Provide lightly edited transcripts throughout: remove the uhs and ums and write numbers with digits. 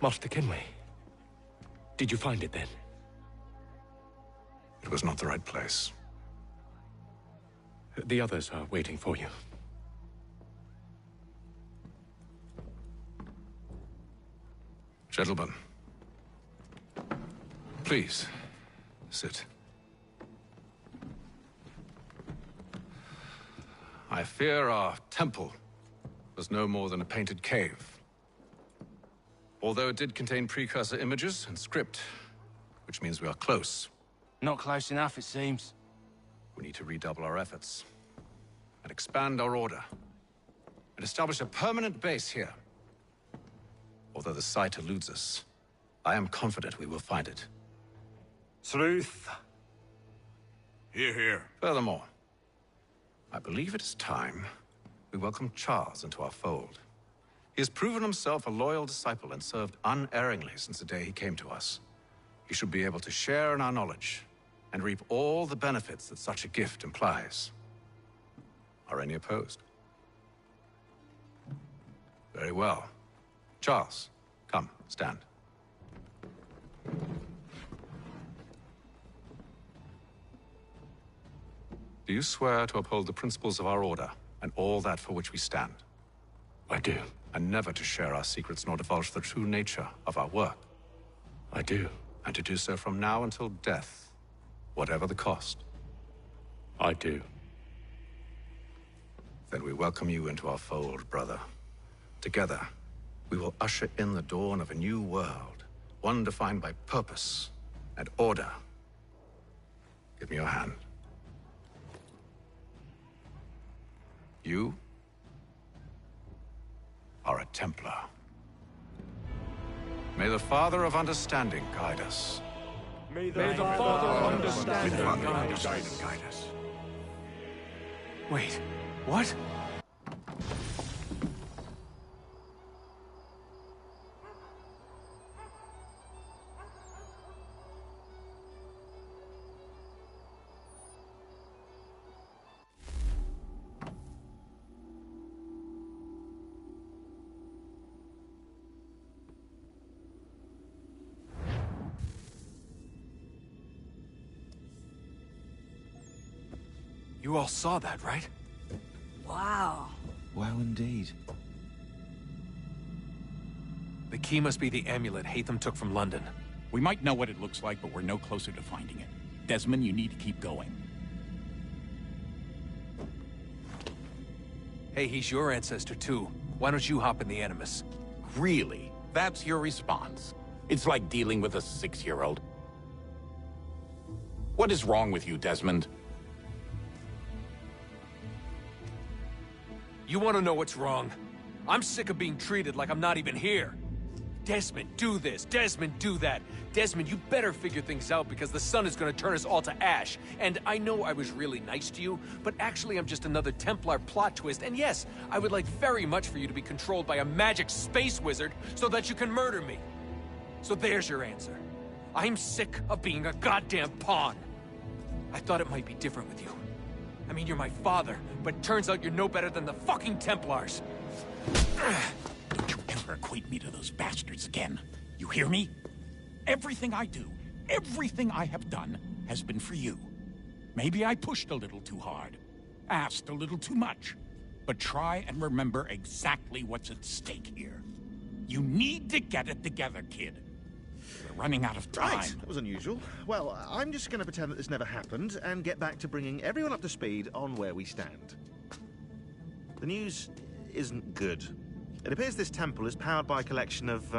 Master Kenway. Did you find it then? It was not the right place. The others are waiting for you. Gentlemen, please, sit. I fear our temple was no more than a painted cave. Although it did contain precursor images and script, which means we are close. Not close enough, it seems. We need to redouble our efforts and expand our order and establish a permanent base here. Although the site eludes us, I am confident we will find it. Truth. Hear, hear. Furthermore, I believe it is time we welcome Charles into our fold. He has proven himself a loyal disciple and served unerringly since the day he came to us. He should be able to share in our knowledge and reap all the benefits that such a gift implies. Are any opposed? Very well. Charles, come, stand. Do you swear to uphold the principles of our order and all that for which we stand? I do. And never to share our secrets nor divulge the true nature of our work? I do. And to do so from now until death, whatever the cost? I do. Then we welcome you into our fold, brother. Together, we will usher in the dawn of a new world, one defined by purpose and order. Give me your hand. You are a Templar. May the Father of Understanding guide us. May the Father of Understanding Guide us. Wait, what? You all saw that, right? Wow. Well, indeed. The key must be the amulet Hatham took from London. We might know what it looks like, but we're no closer to finding it. Desmond, you need to keep going. Hey, he's your ancestor too. Why don't you hop in the Animus? Really? That's your response? It's like dealing with a 6-year-old. What is wrong with you, Desmond? You want to know what's wrong? I'm sick of being treated like I'm not even here. Desmond, do this. Desmond, do that. Desmond, you better figure things out because the sun is going to turn us all to ash. And I know I was really nice to you, but actually I'm just another Templar plot twist. And yes, I would like very much for you to be controlled by a magic space wizard so that you can murder me. So there's your answer. I'm sick of being a goddamn pawn. I thought it might be different with you. I mean, you're my father, but turns out you're no better than the fucking Templars. Don't you ever equate me to those bastards again. You hear me? Everything I do, everything I have done, has been for you. Maybe I pushed a little too hard, asked a little too much, but try and remember exactly what's at stake here. You need to get it together, kid. We're running out of time. Right, that was unusual. Well, I'm just going to pretend that this never happened and get back to bringing everyone up to speed on where we stand. The news isn't good. It appears this temple is powered by a collection of,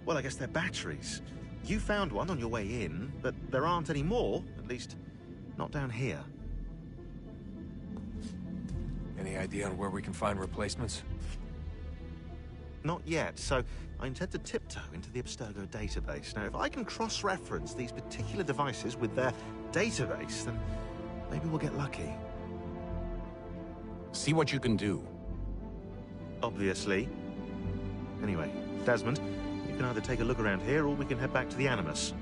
well, I guess they're batteries. You found one on your way in, but there aren't any more, at least not down here. Any idea on where we can find replacements? Not yet, so I intend to tiptoe into the Abstergo database. Now, if I can cross-reference these particular devices with their database, then maybe we'll get lucky. See what you can do. Obviously. Anyway, Desmond, you can either take a look around here or we can head back to the Animus.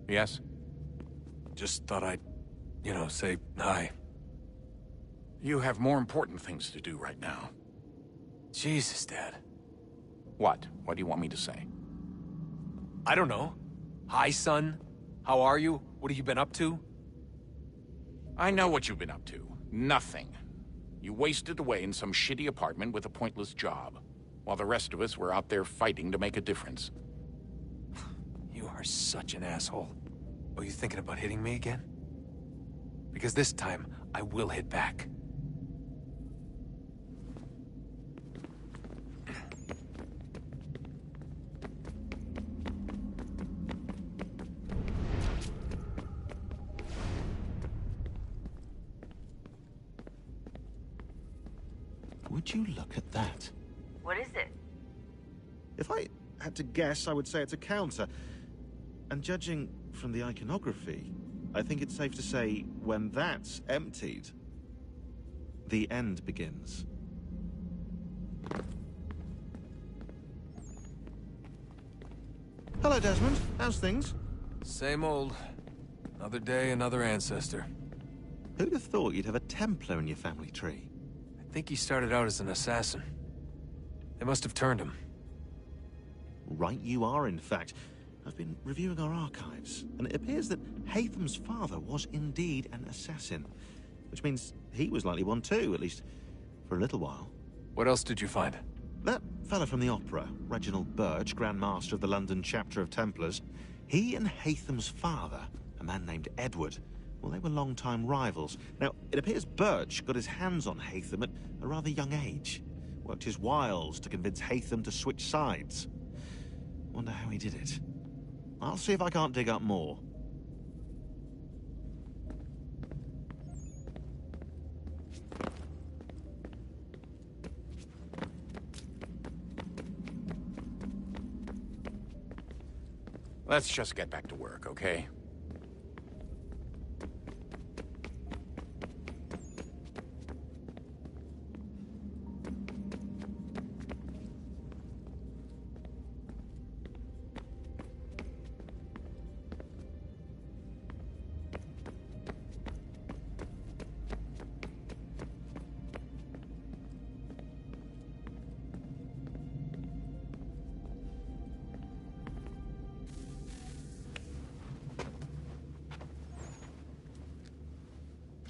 Yes? Just thought I'd, say hi. You have more important things to do right now. Jesus, Dad. What? What do you want me to say? I don't know. Hi, son. How are you? What have you been up to? I know what you've been up to. Nothing. You wasted away in some shitty apartment with a pointless job, while the rest of us were out there fighting to make a difference. You are such an asshole. Are you thinking about hitting me again? Because this time, I will hit back. Would you look at that? What is it? If I had to guess, I would say it's a counter. And judging from the iconography, I think it's safe to say when that's emptied, the end begins. Hello, Desmond. How's things? Same old. Another day, another ancestor. Who'd have thought you'd have a Templar in your family tree? I think he started out as an assassin. They must have turned him. Right you are, in fact. I've been reviewing our archives, and it appears that Haytham's father was indeed an assassin. Which means he was likely one too, at least for a little while. What else did you find? That fella from the opera, Reginald Birch, Grand Master of the London chapter of Templars, he and Haytham's father, a man named Edward, well, they were long-time rivals. Now, it appears Birch got his hands on Haytham at a rather young age. Worked his wiles to convince Haytham to switch sides. Wonder how he did it. I'll see if I can't dig up more. Let's just get back to work, okay?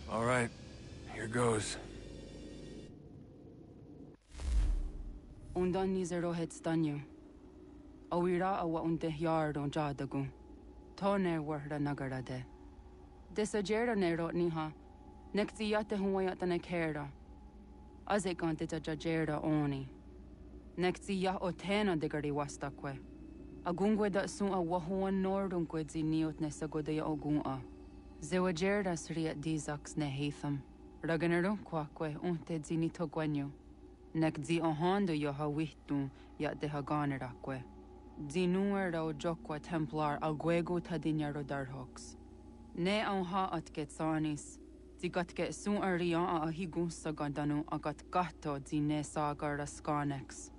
All right, here goes. Undan nizero het stanyu. Awira awa unte yard on jadagu. Tone warda nagarade. Desajera nero niha. Nekti yate huwayata nekera. Azekante jajera oni. Nekti ya otena degari wastakwe. Agungwe da sun a wahuan nordunque ziniot nesagodaya ogun'a. Zewajerda sriat dizax ne Haytham. Raganero quaque unte zinito guenyo. Nek zi ohando yo hawitu yat de haganeraque. Zinuero jokwa templar alguego tadinyaro darhox. Ne ha at getsanis. Zigatke sun aria a higun sagandanu agat gato zine sagar skanex.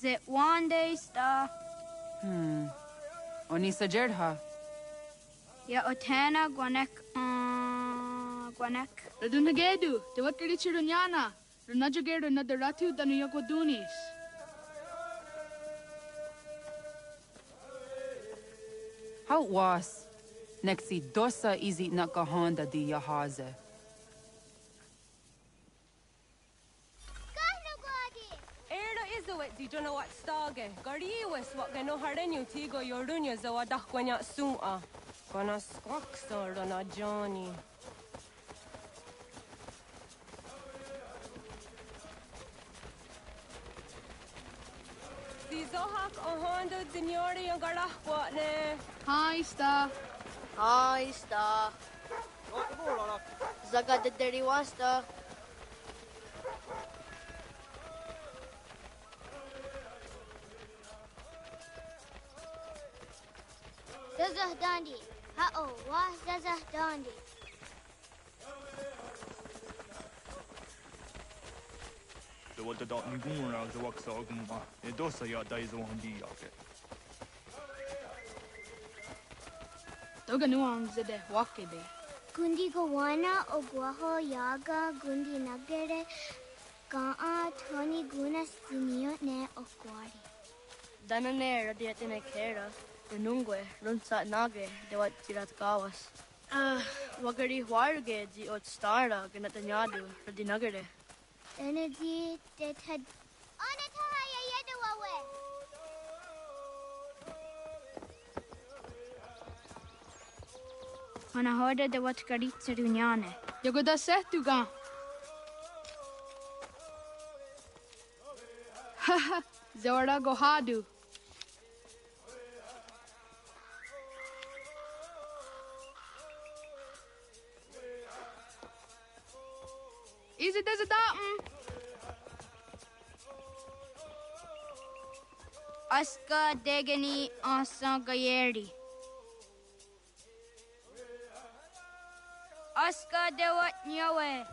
It one day stuff. Onisa Jerdha. Ya otena guanek guanek. Radunagedu, the what Richirunyana, Runajagedu Nadaratu than Yokodunis. How was? Nexi dosa izi nakahonda di yahaze. Di don't know what stage. Gariwes what gano harenu tigo yorunya zawadah kwanya sua. Gonna squaxor on a Johnny. Izohak Ahondo Dinyori and Garahwatne. Hi, Sta. Hi, Sta. Zaga the dirty wasta. Zazah Dandi. Ha-oh, wah Zazah Dandi. The what the dot Niguna, the wax arguma, the dosa ya dies on the yake. Toga nuang zede wakede. Gundi Gawana Ogwaho Yaga Gundi Nagere Gaa Tony Gunas Dinio Ne Okwari. Danane radiatine kera. Runungwe, Runsa Nage, de what Tirat Gawas. Wagari Warge, the Ot Stara, Ganatanyadu, Radinagare. Energy that had. Onataya Yedawawe. When I heard the what Karitsa Dunyane. Yagoda Setuga. Haha, Zora Gohadu. Is it as a datum? Aska Degani Asa Gayeri. Aska Dewat Nyawe.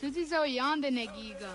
Tutti so yande negiga.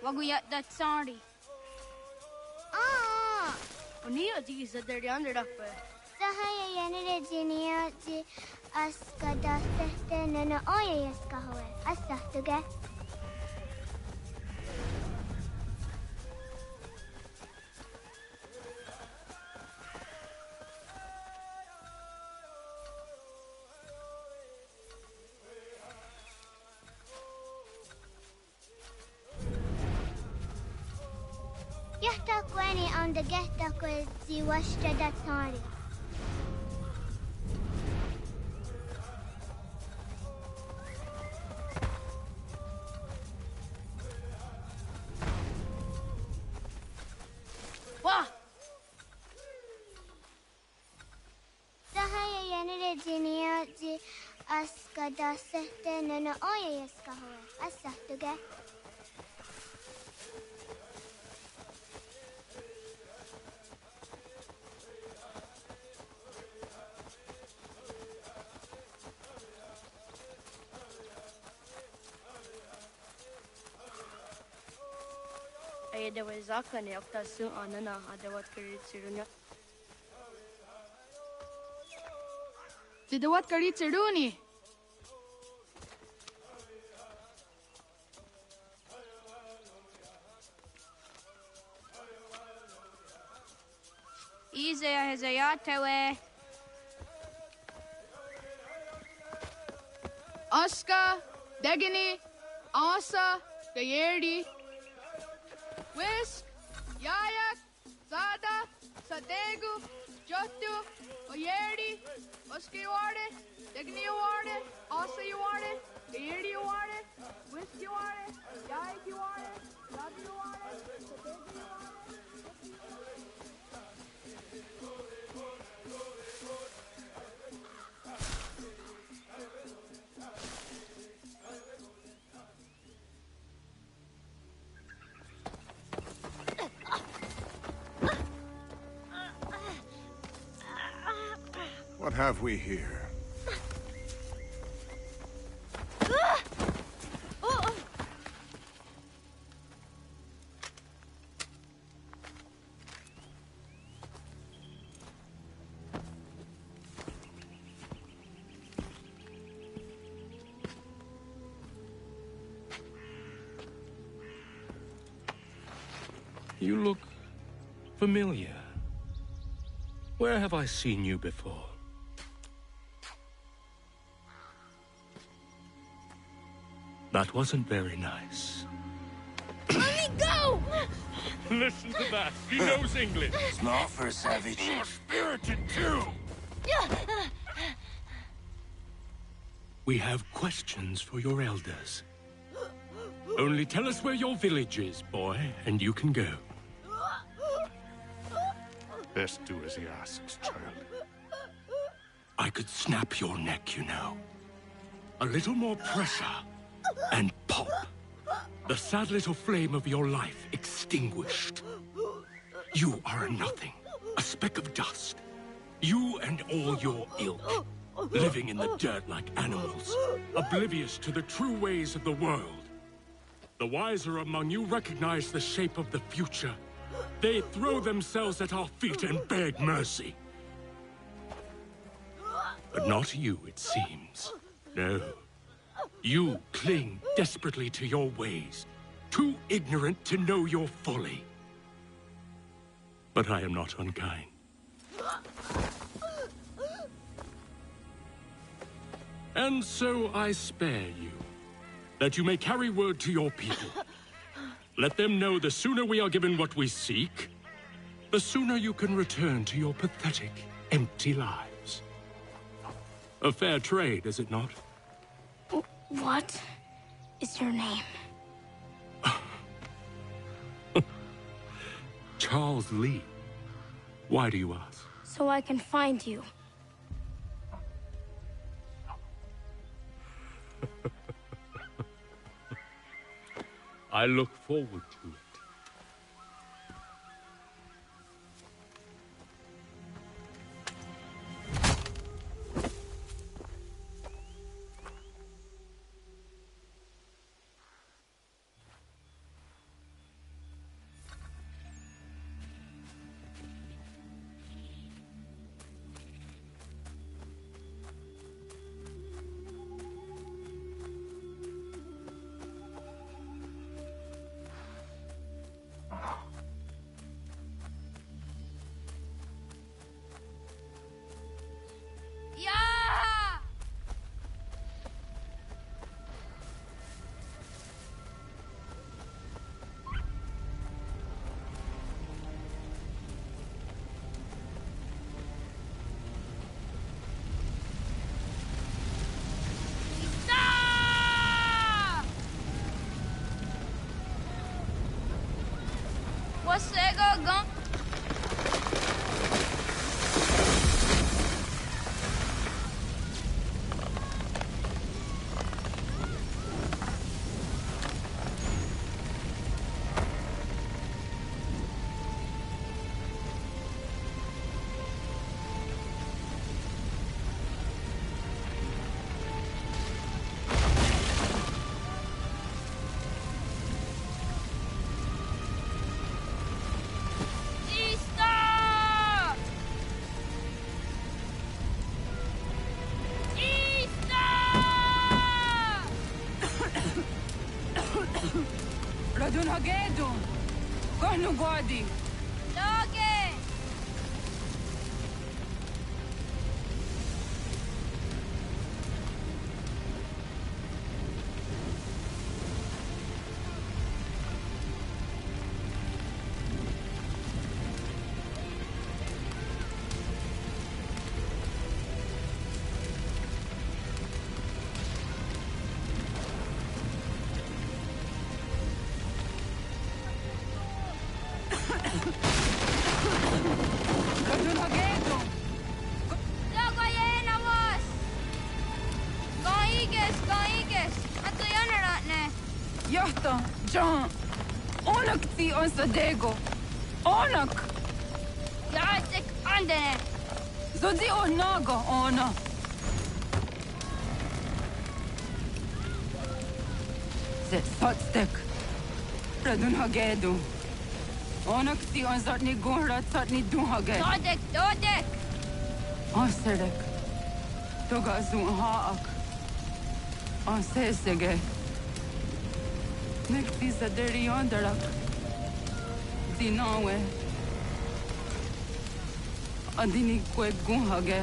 Waguyat that sorry. Unia di sa derian rape. Sahaya yanere jinia ji askada sehte nana oya yaskahoe. Asahtuge. Yahtakweni on the gehtakwe zi washta that sorry. aska da sehte no oye yeska hoe. Asahtuge. Ay da way zakan ya okta su anana adawat kari tsirunya. Tidawat kari tsiruni. Ize hezayatewe. Aska, Degini, Asa, Gayerdi, Whisk, Yayak, Zada, Sadegu, Jotu, Oyerdi, Oska you are it, Degini you are it, Asa you are it, Gayerdi you are it, Whisk you are it, Yayak you are it, Zada you are it, Sadegu you are it. What have we here? You look familiar. Where have I seen you before? That wasn't very nice. Let me go! Listen to that. He knows English. Smart for a savage. You're spirited too. We have questions for your elders. Only tell us where your village is, boy, and you can go. Best do as he asks, child. I could snap your neck, you know. A little more pressure, and pop. The sad little flame of your life extinguished. You are a nothing, a speck of dust. You and all your ilk, living in the dirt like animals, oblivious to the true ways of the world. The wiser among you recognize the shape of the future. They throw themselves at our feet and beg mercy. But not you, it seems. No. You cling desperately to your ways, too ignorant to know your folly. But I am not unkind. And so I spare you, that you may carry word to your people. Let them know the sooner we are given what we seek, the sooner you can return to your pathetic, empty lives. A fair trade, is it not? What is your name? Charles Lee. Why do you ask? So I can find you. I look forward to it. Radun hagedu. Kohnu guadi. Loge! Radun hagedu. Logo yena was! Gaiges! Atu yanaratne! Yahta, John. Onak ti on sadego. Onak. Yatik andene! Zodi onaga ona. Zet satstek. Radun hagedu. Onak ti on zatni gunra tatni duhage. Dodek! Aserek. Toga zun haak. Ansesege. Nekti zaderi ondarak. Dinawe. Adini kwe gunhage.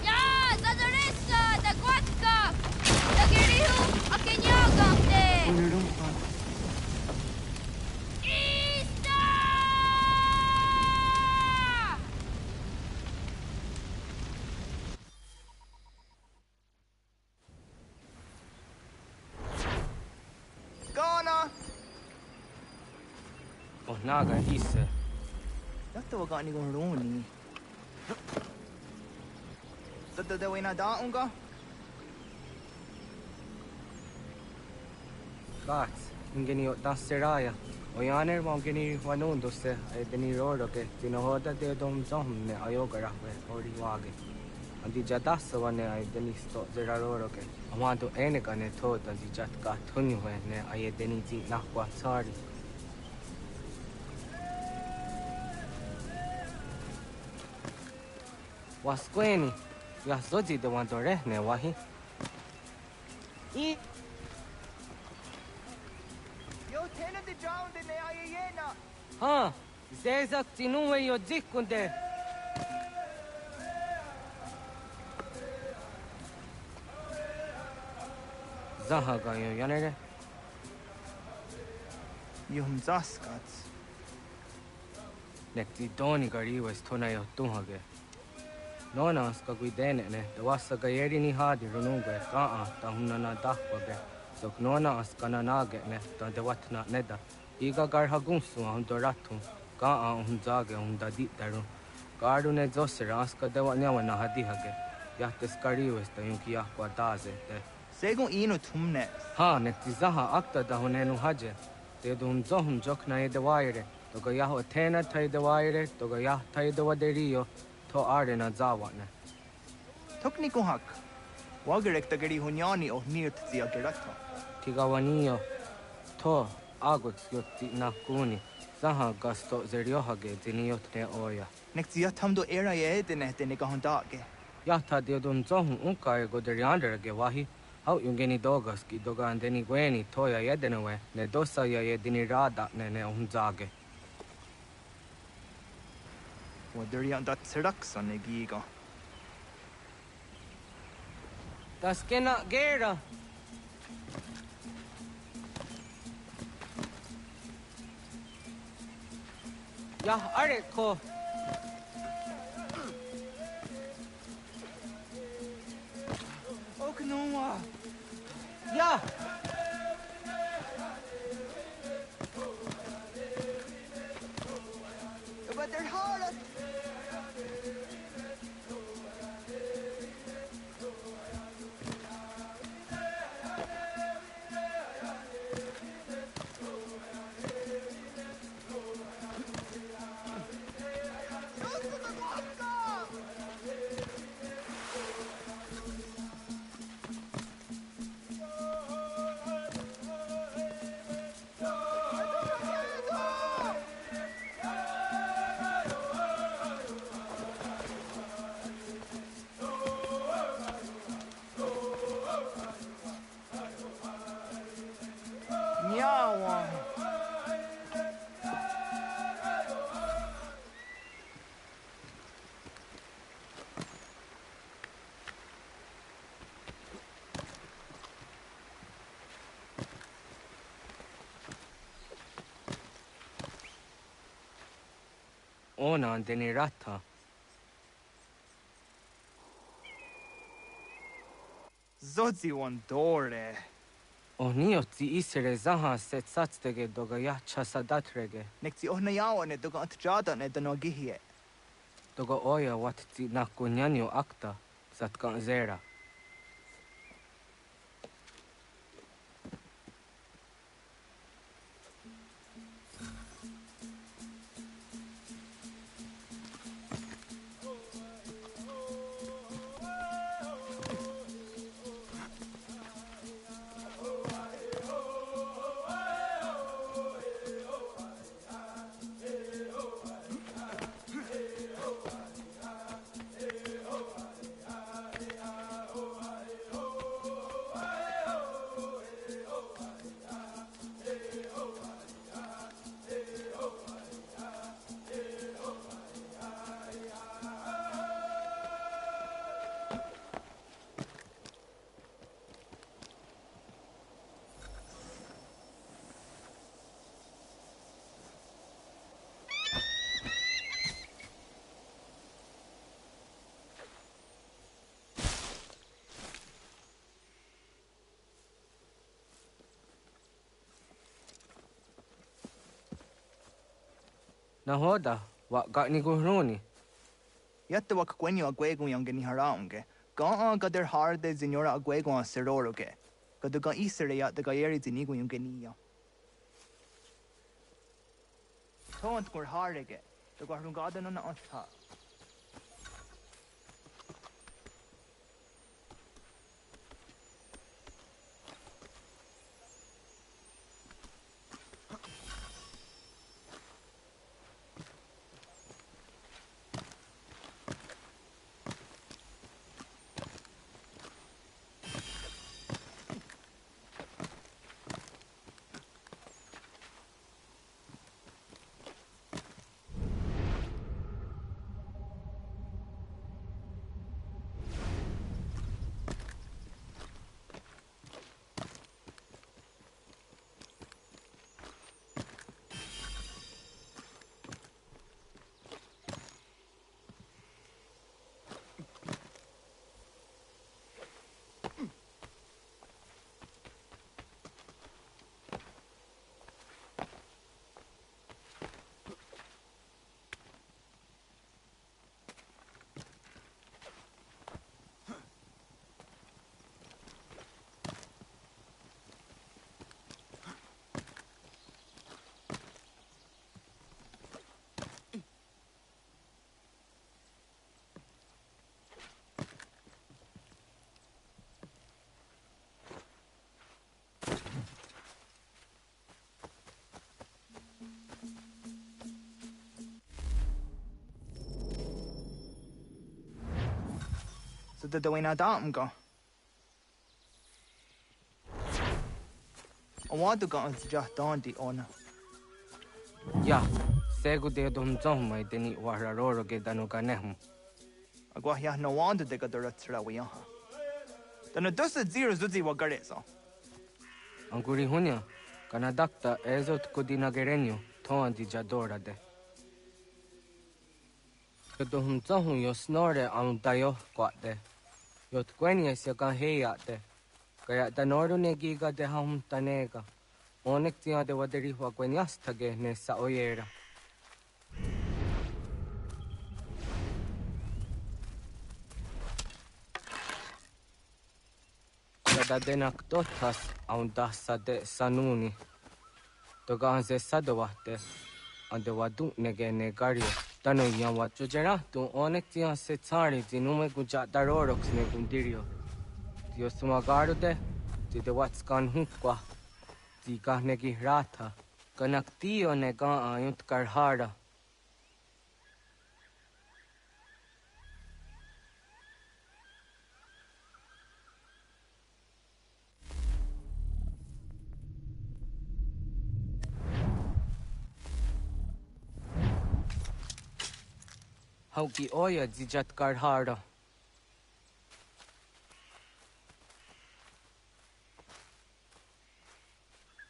Ja, Zadorissa! Da Gwatka! Da Girihu! Akenyagakte! Unurumpa. Ghana! Oh, naga hisse. Yatta wa gani gon roni. Da wena da unga? Gats, ingeni o daseraya. O yaner mo ingeni wanun dosse ay deni roro ke tinohoda de dom zomne ayogara we ori wage. Andi jadasa wane ay deni sto zera roro ke. Amanto ene kane to andi jatka thunyu we ne ay deni ti nakwa sorry. Wasqueni, ya zoji de wanto rehne wahi. Yo tena de drown de ne ayena. Ha, zezak tinuwe yo dikunde. Zaha ga yo yanere. Yum zaskats. Nekti doni gari was tona yo tuhage. Nona ska guidene ne, da wasa ga yeri ni hadi runungue, kaa ta hunna na dahwage. Sok nona askana nage ne, ta de watna neda. Iga gar hagunsu hun doratu, kaa hun zage hun da ditaru. Garu ne zosera aska de watnyawa na hadihage. Yahte skari was ta yunki yahkwa daze te. Segun ino tumne. Ha, nekti zaha akta da hunenu haje. Te dun zohun jokna e de waire. Toga yaho tena tai de waire, toga yah tai de waderio. To are na zawatne. Tokni ko hak. Wagerek da gari hunyani o nirt zia gerata. Tigawanio. To agok yotti na kuni. Zaha gasto zeriohage diniotne oya. Nek zia tamdo era ye de kahondage. Yahta de dun zohun unka go deriandere wahi. How yungeni dogaski doga andeni gweni toya yedenewe. Ne dosa ya yedini rada ne unzage. Wadurian dat seraksa ne giga. Das kena gera. Ya areko. Oknoa. Ya. But they're hard. nyawa. Ona deni rata. Zodzi wan dore. Oni otzi isere zaha set satstege doga ya chasadatrege. Nekti ohnayawa ne doga atjada ne danogihie. Doga oya watzi nakunyanyo akta satkan zera. Nahoda, wa gani guhruni. Yatte wak kwenyo agwego yang geni haraunge. Ga gader harde zinora agwego an seroroge. Gaduga isere ya daga yeri zinigo yung geniya. Tont gur harege. Daga harungada no na otha. So the wina dam go. I want to go and just dondi ona. Ya, segu de dom zomai deni wararoro ge danuga nehum. Agwa ya no wanda de gadara tsra wiyaha. Dano dosa zero zuzi wagarezo. Anguri hunya, kanadakta ezot kudina gerenyo, toan di jadora de. Dohum zohum yo snore am dayo kwate. Yot kwenya se kan heyate. Kaya danoru ne giga de hum tanega. Onek tia de waderi wa kwenyastage ne sa oyera. Kada denak totas aun dasa de sanuni. Toga anse sadawate. Ande wadu nege negario. Tano yawa chujera tu onek tia se tsari zinume guja darorox ne gundirio. Tio sumagaru de. Tide watskan hukwa. Tika negi rata. Kanak tio nega ayunt karhara. Hauki oya zijat karhara.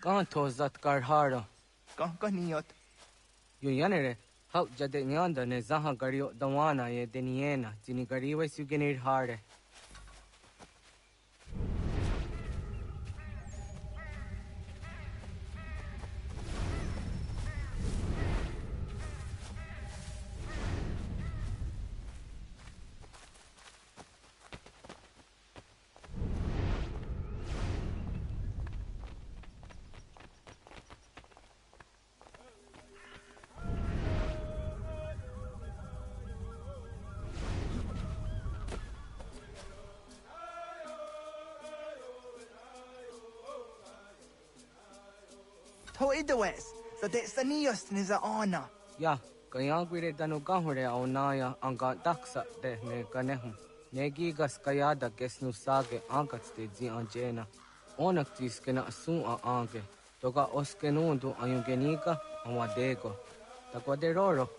Kan tozat karhara. Kan niot. Yu yanere. Hau jade nyanda ne zaha gario dawana ye deniena. Jini gariwe sugenir hare. To idawes. So de sanios niza ana. Ya, kaya gwire danu gahure au naya anga daksa de ne ganehum. Negigas kayada gesnu sage angats de zi anjena. Onak tis kena sun a ange. Toga oskenundu ayungenika awadego. Takwa de rorok.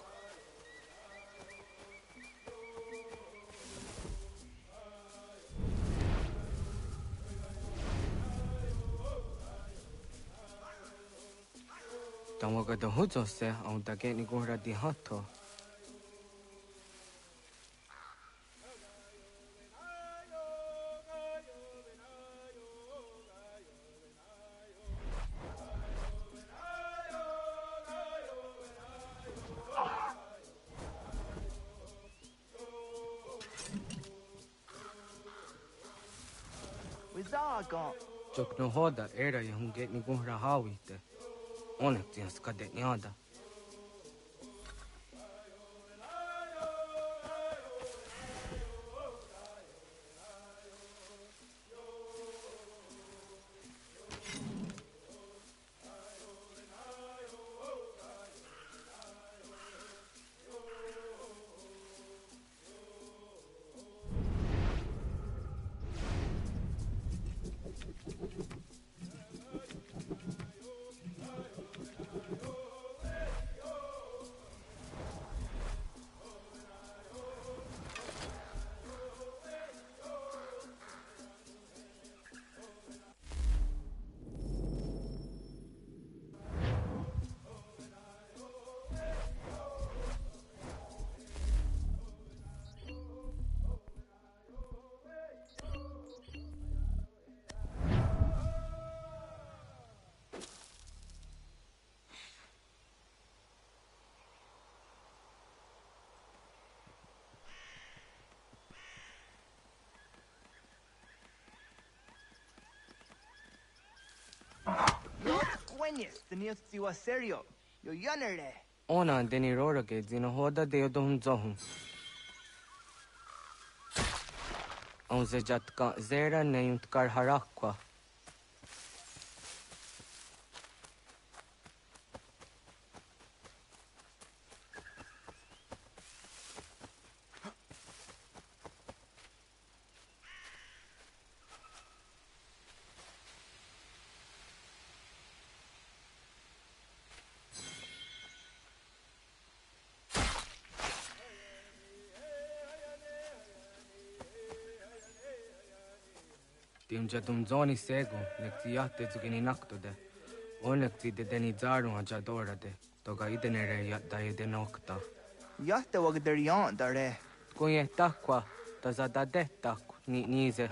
Tawaga da huzo se au dage ni gura di hato. Wizaga. Jok no hoda era ya hunget ni gura hawite. Onak tis kade nyada. Queñes, tenías siwa serio. Yo yanere. Ona deni rora ke zino hoda de yodon zohum. Au zejat ka zera ne yunt kar harakwa. Tim jatum zoni sego, nekti yatte zugini nakto de. Onekti de deni zaru hajadora de. Toga idenere yatta ide nokta. Yatte wagder yan dare. Kunye takwa, tazada de takwa, ni nize.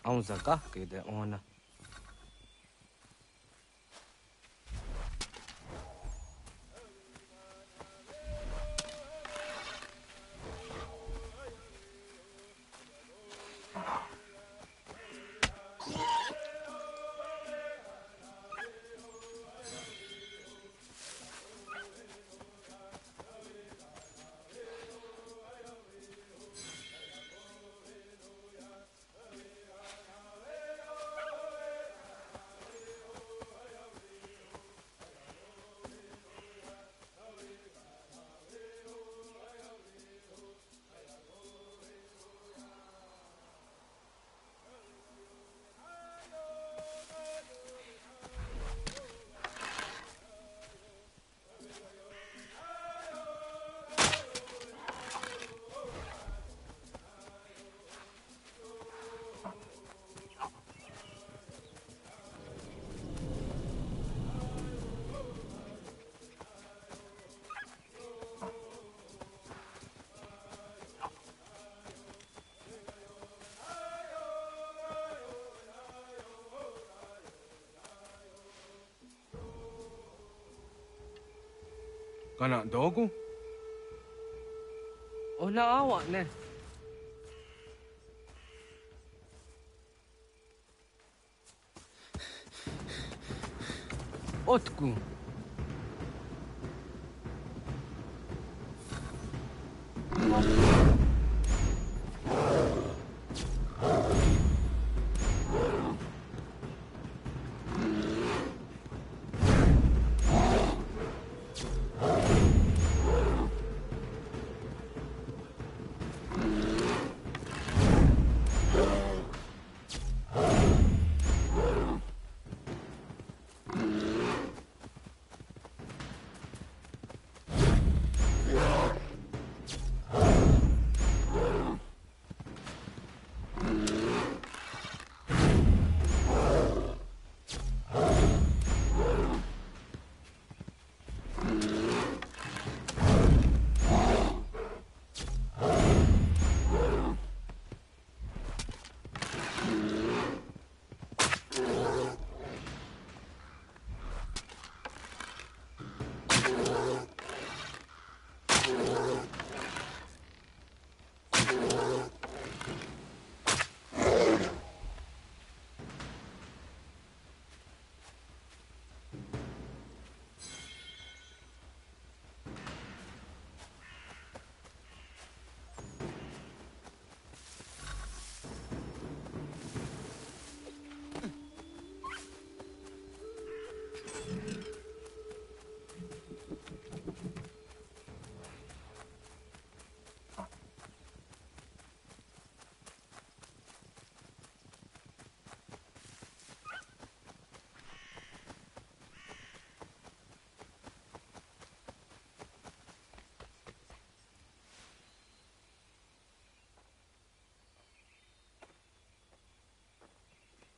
Aunza ke de ona. Kana dogu? Ona awa ne. Otku.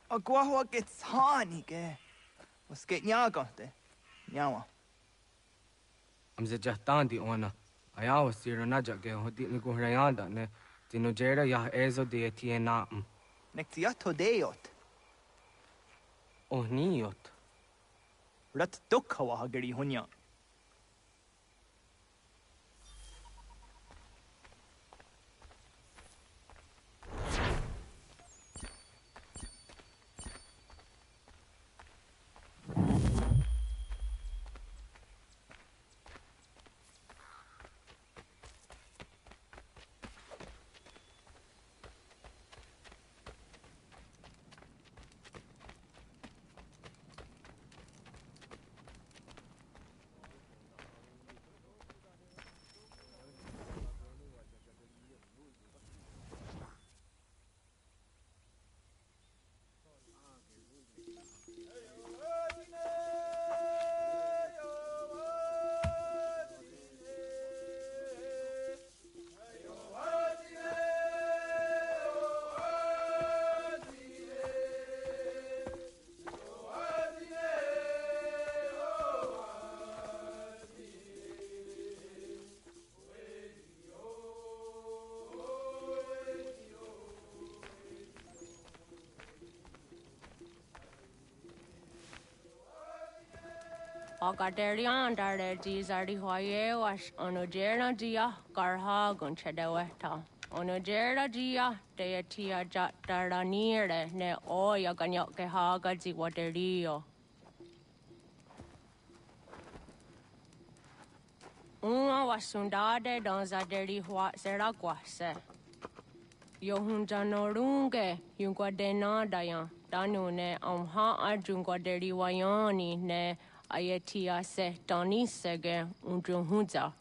Agua gets honey, ge. Was get nyaga de. Nyawa. Amze jahtandi ona. Ayawa siro najage hodi ni guhrayanda ne. Tino jera ya ezo de tiena. Nektiato deot. Oh niot. Rat dukhawa hageri hunya. Wakaderian dare Gizardi Hoye was Onogera Gia, Garha Gunchedeweta. Onogera Gia, Deatia Jataranire, ne Oya Ganyoke Haga Ziwaterio. Una was sundade dans a deri hua seraquase. Yohunja norunge, yungwa denadayan, danune amha ajungwa deri wayani ne ayetia se tanisege unjunhuza.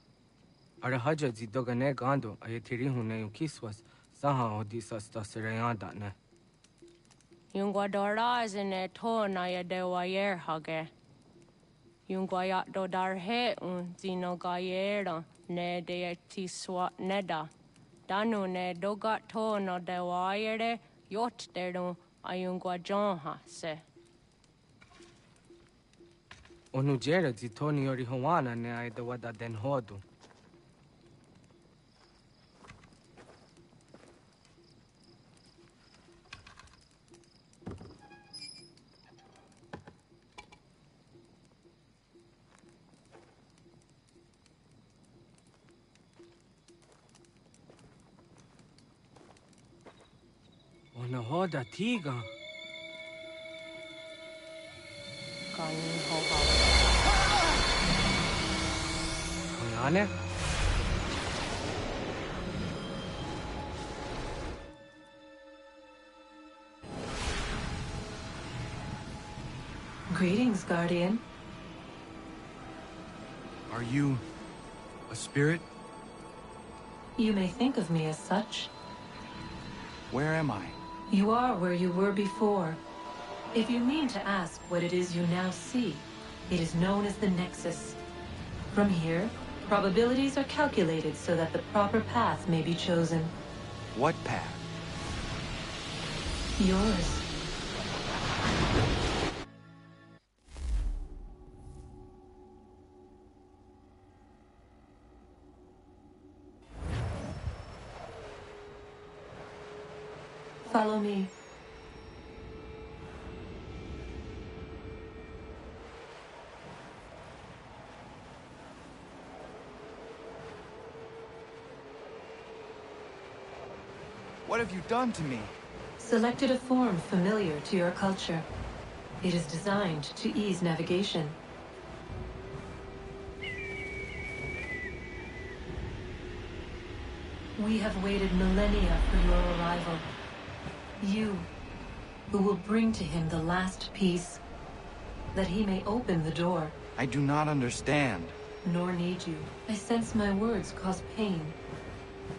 Arahaja zidogane gando ayetiri hune yukiswas saha odisas taserayanda ne. Yungwa dorazine to na yadewayer hage. Yungwa yat dodarhe un zino gayera ne deetiswa neda. Danu ne doga to no dewayere yot deru ayungwa jonha se. Onujera zitoni yori hawana ne aidawada den hodu. Ona hoda tiga. Kani hoha. Kanyane? Greetings, Guardian. Are you a spirit? You may think of me as such. Where am I? You are where you were before. If you mean to ask what it is you now see, it is known as the Nexus. From here, probabilities are calculated so that the proper path may be chosen. What path? Yours. Follow me. What have you done to me? Selected a form familiar to your culture. It is designed to ease navigation. We have waited millennia for your arrival. You, who will bring to him the last piece, that he may open the door. I do not understand. Nor need you. I sense my words cause pain.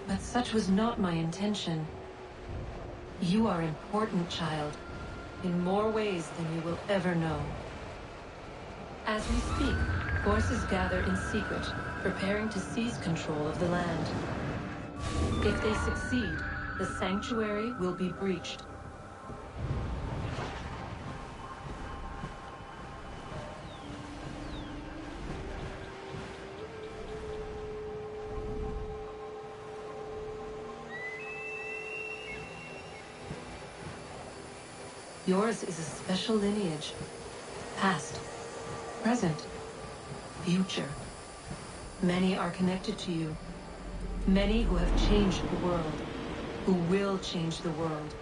But such was not my intention. You are important, child, in more ways than you will ever know. As we speak, forces gather in secret, preparing to seize control of the land. If they succeed, the sanctuary will be breached. Yours is a special lineage. Past, present, future. Many are connected to you. Many who have changed the world, who will change the world.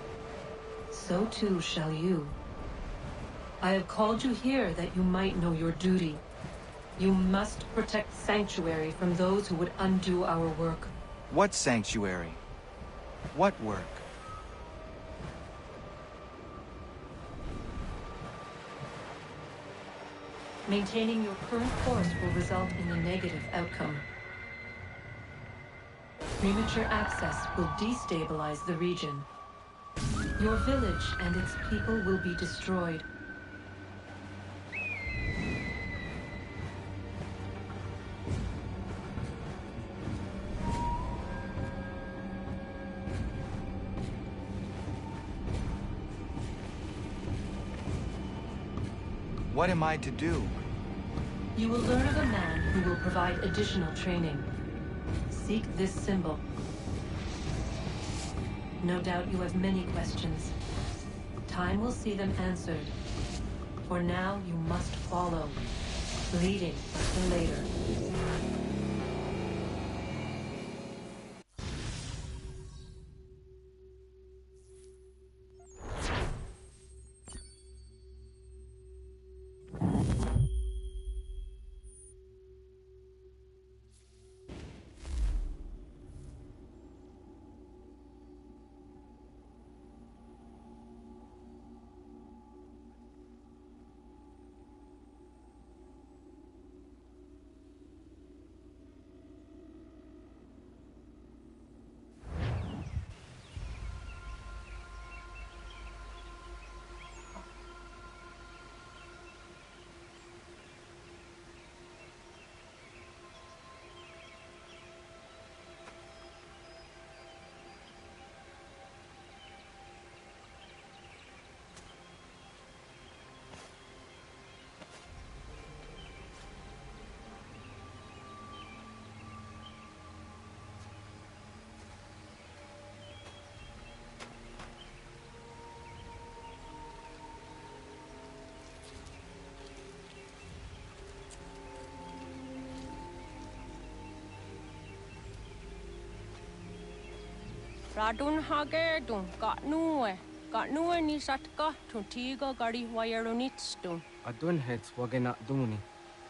So too shall you. I have called you here that you might know your duty. You must protect Sanctuary from those who would undo our work. What sanctuary? What work? Maintaining your current course will result in a negative outcome. Premature access will destabilize the region. Your village and its people will be destroyed. What am I to do? You will learn of a man who will provide additional training. Seek this symbol. No doubt you have many questions. Time will see them answered. For now, you must follow. Leading the later. Radun hagedun, got nue ni satka, tuntigo gari wayarunitstu. Adun hets wagena duni.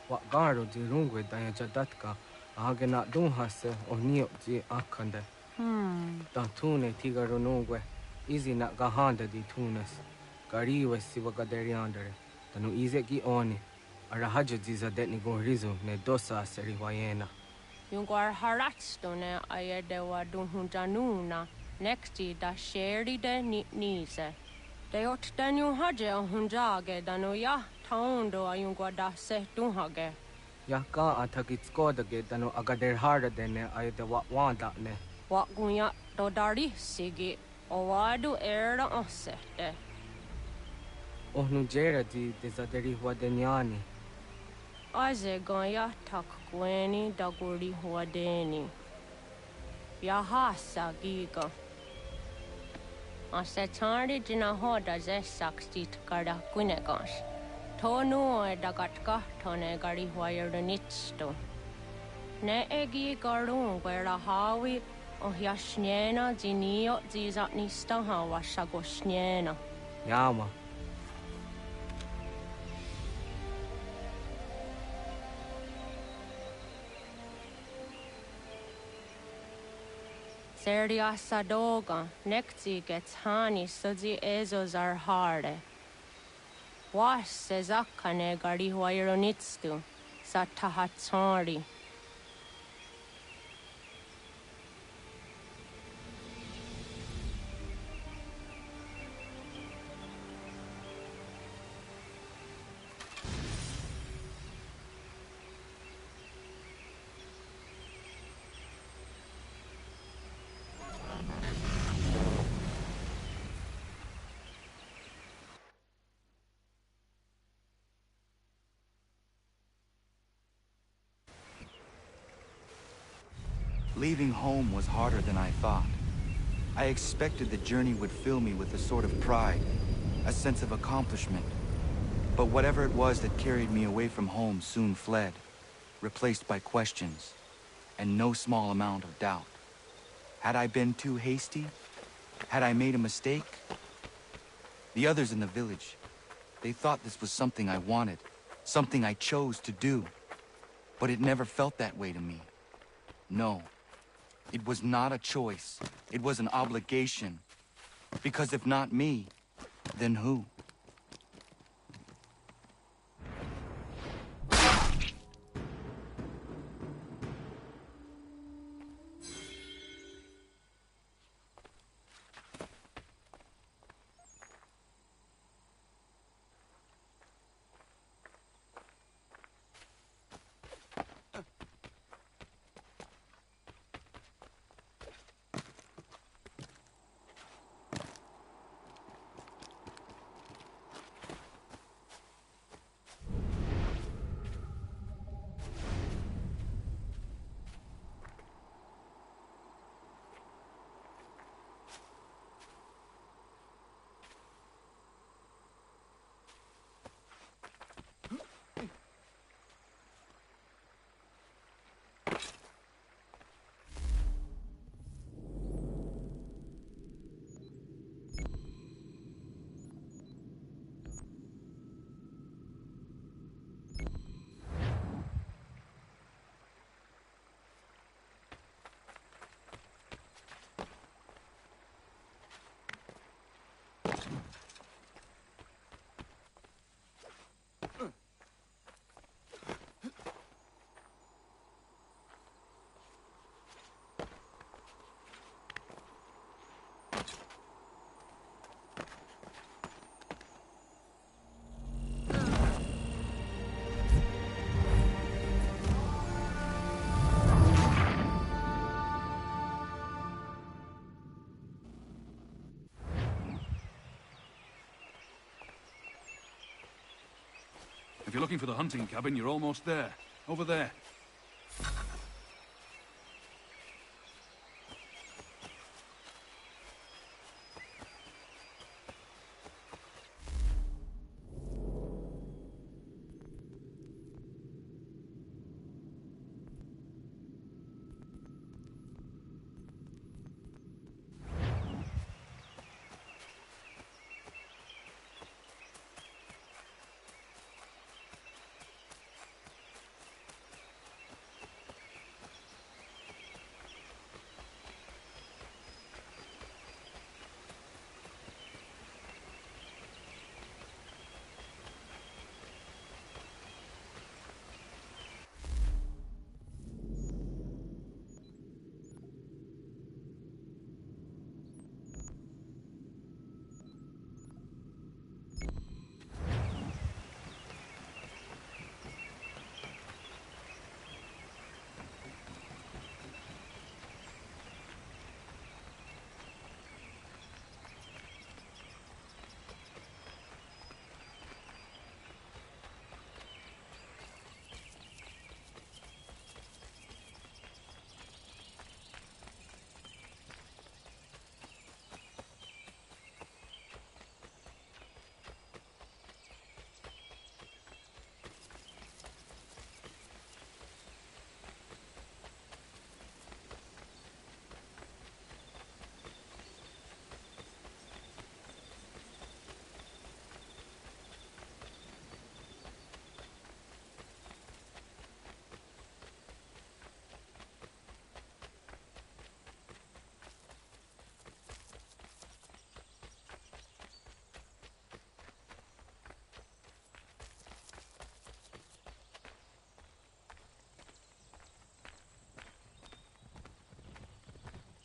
Wa garo di rungwe daya jadatka. Ahagena dun hase o nio di akande. Da tune tiga runungwe. Izi na gahanda di tunes. Gariwe si wagaderiandere. Tanu ize gi oni. Arahaja di zadetni gorizu ne dosa seri wayena. Yungar haratstone ayede wadun hunjanuna. Nexti da sheri de nise. De ot danu haje o hunjage danu ya taundo ayungwa da se dunhage. Ya ka atakitskodige danu agader harda dene ayede wanda ne. Wa gunya do dari sigi o wadu era osete. Ohnu jera di desaderi wadenyani. Aze gaya tak gweni daguri wadeni. Yahasa giga. Asetari dina hoda ze sakstit kada kunegas. Tonu e dagatka tone gari wayarunitsto. Ne egi garun gwera hawi o yashnena zinio zizatnista hawa shagoshnena. Yama. Serdia sadoga, nekti gets hani suzi ezos are harde. Was sezakane gari wayronitstu, satahatsari. Leaving home was harder than I thought. I expected the journey would fill me with a sort of pride, a sense of accomplishment. But whatever it was that carried me away from home soon fled, replaced by questions, and no small amount of doubt. Had I been too hasty? Had I made a mistake? The others in the village, they thought this was something I wanted, something I chose to do. But it never felt that way to me. No. It was not a choice. It was an obligation. Because if not me, then who? you're looking for the hunting cabin, you're almost there. Over there.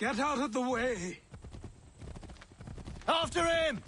Get out of the way! After him!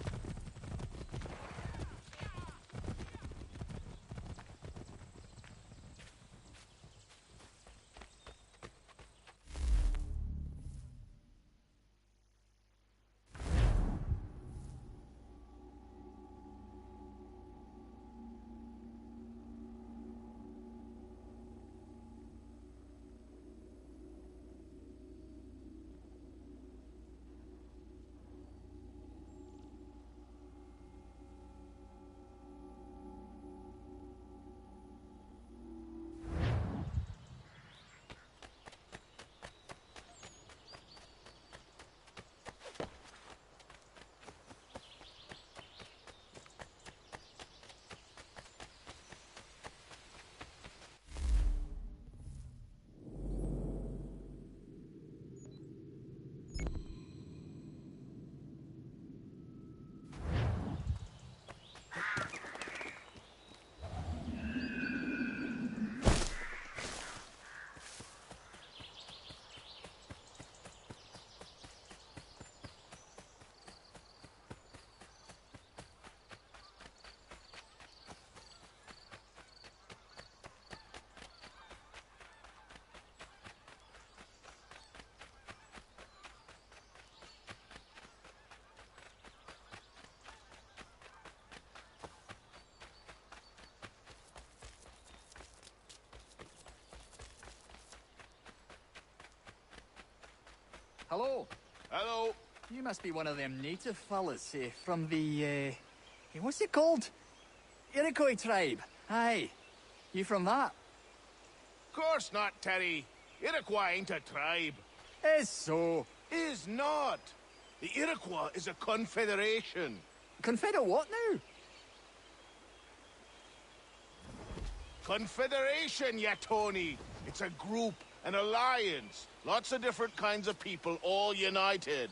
Hello. Hello. You must be one of them native fellas from the, what's it called? Iroquois tribe. Aye. You from that? Course not, Terry. Iroquois ain't a tribe. Is so. Is not. The Iroquois is a confederation. Confederate what now? Confederation, ya Tony. It's a group, an alliance. Lots of different kinds of people, all united.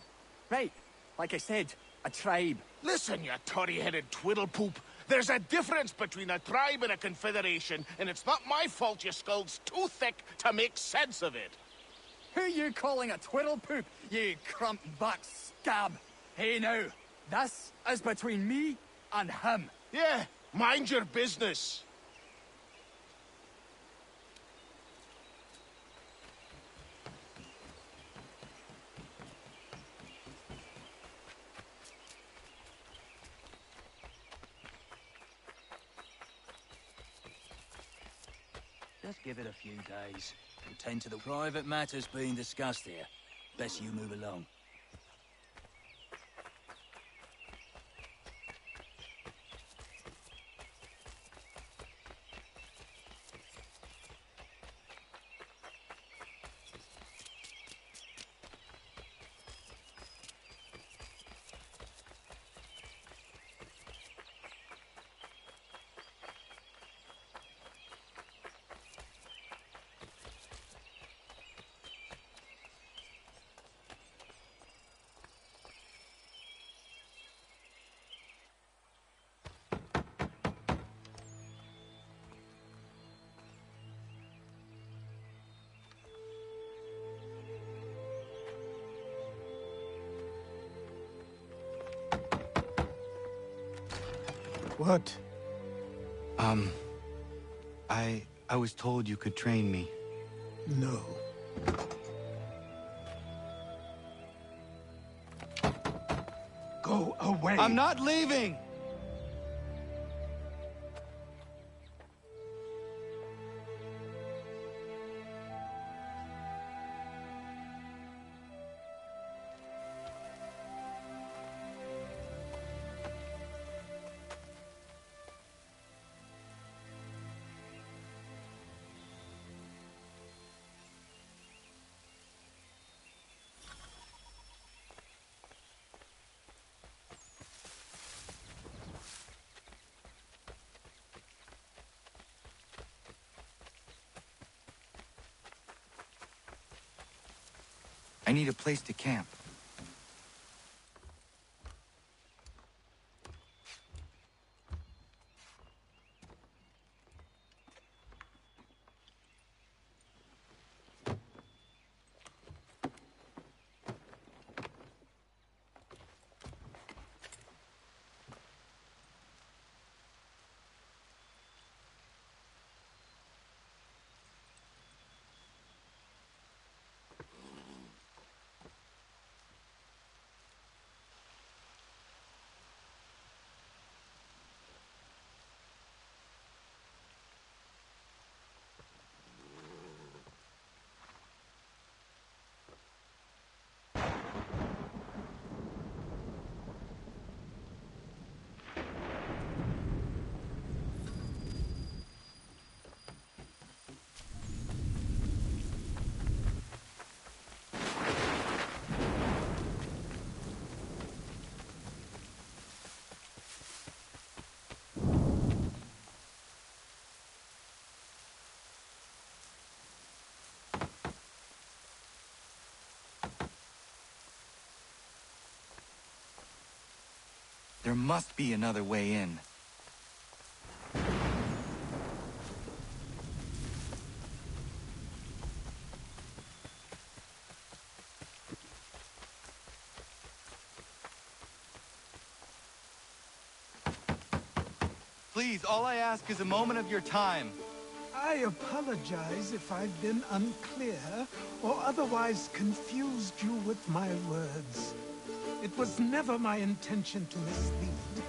Right. Like I said, a tribe. Listen, you toddy-headed twiddlepoop. There's a difference between a tribe and a confederation, and it's not my fault your skull's too thick to make sense of it. Who you calling a twiddlepoop, you crump-back scab? Hey now, this is between me and him. Yeah, mind your business. Just give it a few days. We'll tend to the private matters being discussed here. Best you move along. What? I was told you could train me. No. Go away! I'm not leaving! I need a place to camp. There must be another way in. Please, all I ask is a moment of your time. I apologize if I've been unclear or otherwise confused you with my words. It was never my intention to mislead,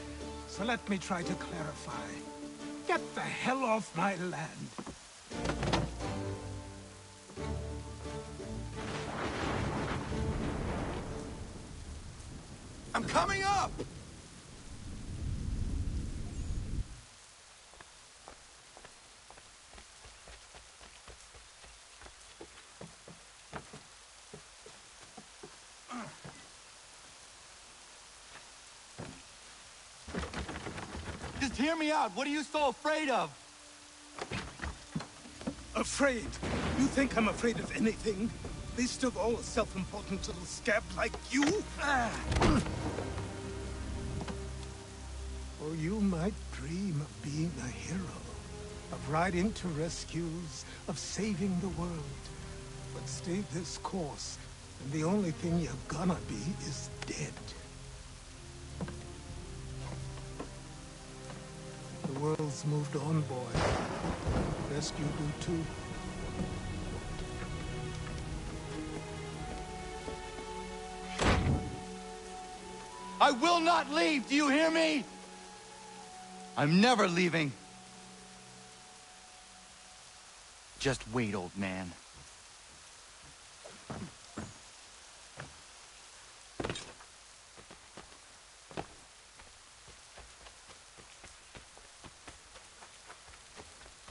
so let me try to clarify. Get the hell off my land! I'm coming up! Just hear me out. What are you so afraid of? Afraid? You think I'm afraid of anything? Least of all a self-important little scab like you? Or you might dream of being a hero, of riding to rescues, of saving the world. But stay this course, and the only thing you're gonna be is dead. The world's moved on, boy. Best you do too. I will not leave, do you hear me? I'm never leaving. Just wait, old man.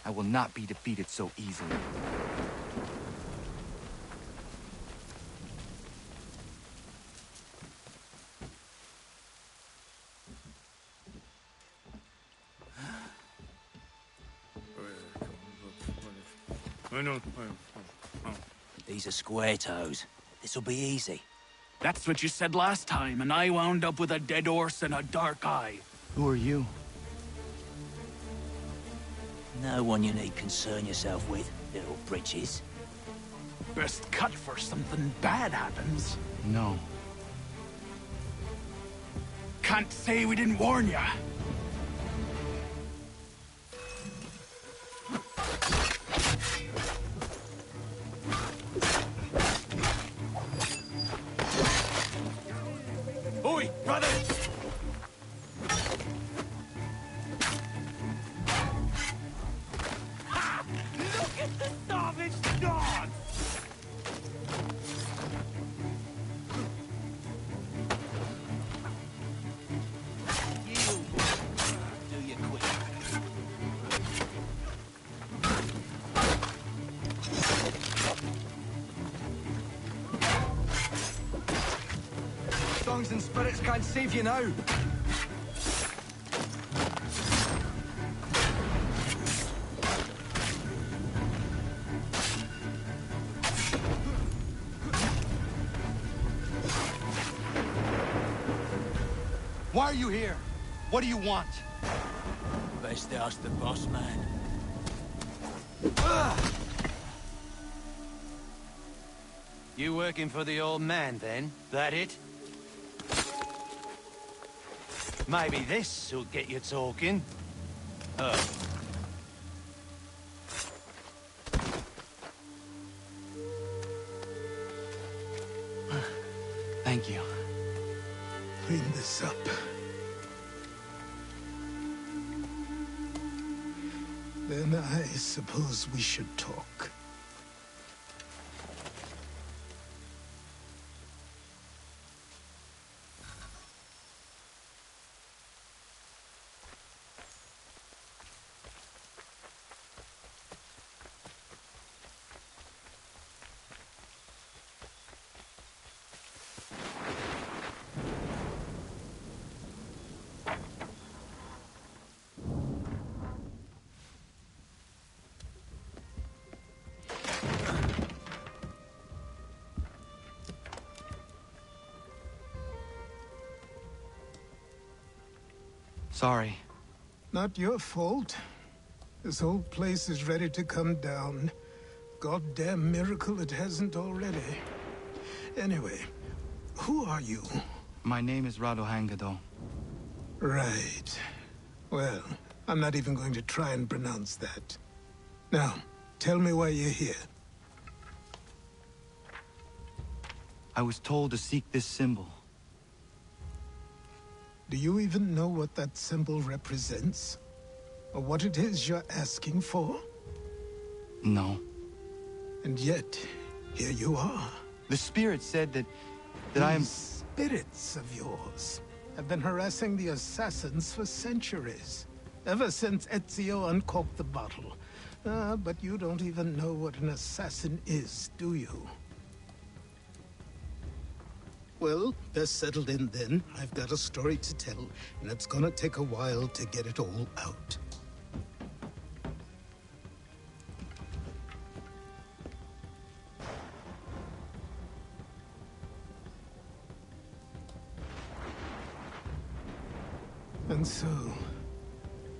I will not be defeated so easily. These are square toes. This'll be easy. That's what you said last time, and I wound up with a dead horse and a dark eye. Who are you? No one you need concern yourself with, little britches. Best cut for something bad happens. No. Can't say we didn't warn ya. Oi, brother! Ha! Look at the savage dog! Do you quick? Songs and spirits can't save you now. Why are you here? What do you want? Best ask the boss man. You working for the old man, then? That it? Maybe this'll get you talking. Thank you. Clean this up. Then I suppose we should talk. Sorry. Not your fault. This whole place is ready to come down. Goddamn miracle it hasn't already. Anyway, who are you? My name is Rado Hangado. Right. Well, I'm not even going to try and pronounce that. Now, tell me why you're here. I was told to seek this symbol. Do you even know what that symbol represents? Or what it is you're asking for? No. And yet, here you are. The spirit said that I am... spirits of yours have been harassing the Assassins for centuries. Ever since Ezio uncorked the bottle. But you don't even know what an assassin is, do you? Well, they're settled in then. I've got a story to tell, and it's gonna take a while to get it all out. And so,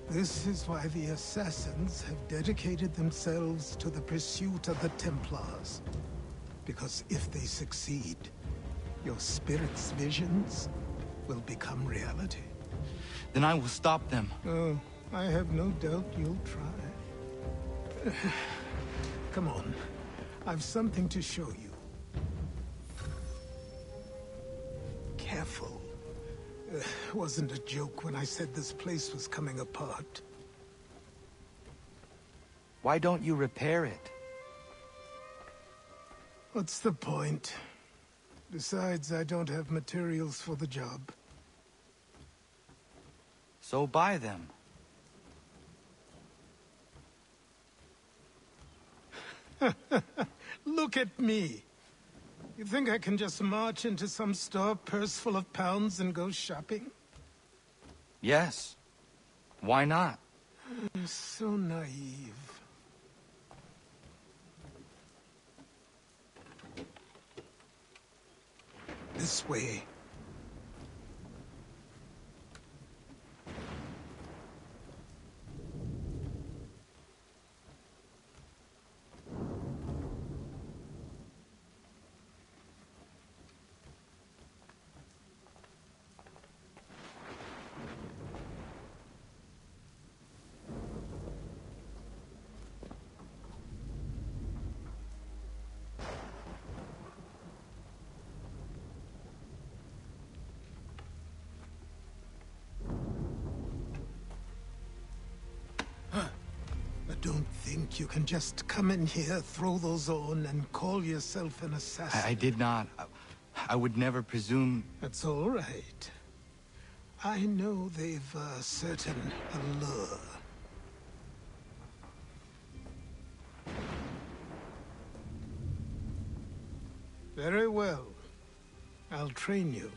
this is why the Assassins have dedicated themselves to the pursuit of the Templars. Because if they succeed, your spirit's visions will become reality. Then I will stop them. Oh, I have no doubt you'll try. Come on. I've something to show you. Careful. Wasn't a joke when I said this place was coming apart. Why don't you repair it? What's the point? Besides, I don't have materials for the job. So buy them. Look at me. You think I can just march into some store, purse full of pounds, and go shopping? Yes. Why not? So naive. This way. Don't think you can just come in here, throw those on, and call yourself an assassin. I did not. I would never presume... That's all right. I know they've a certain allure. Very well. I'll train you.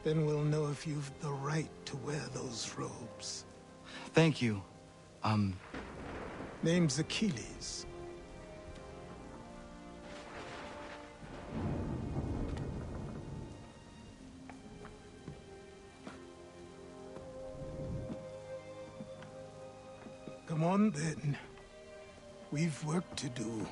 Then we'll know if you've the right to wear those robes. Thank you. Name's Achilles. Come on, then. We've work to do.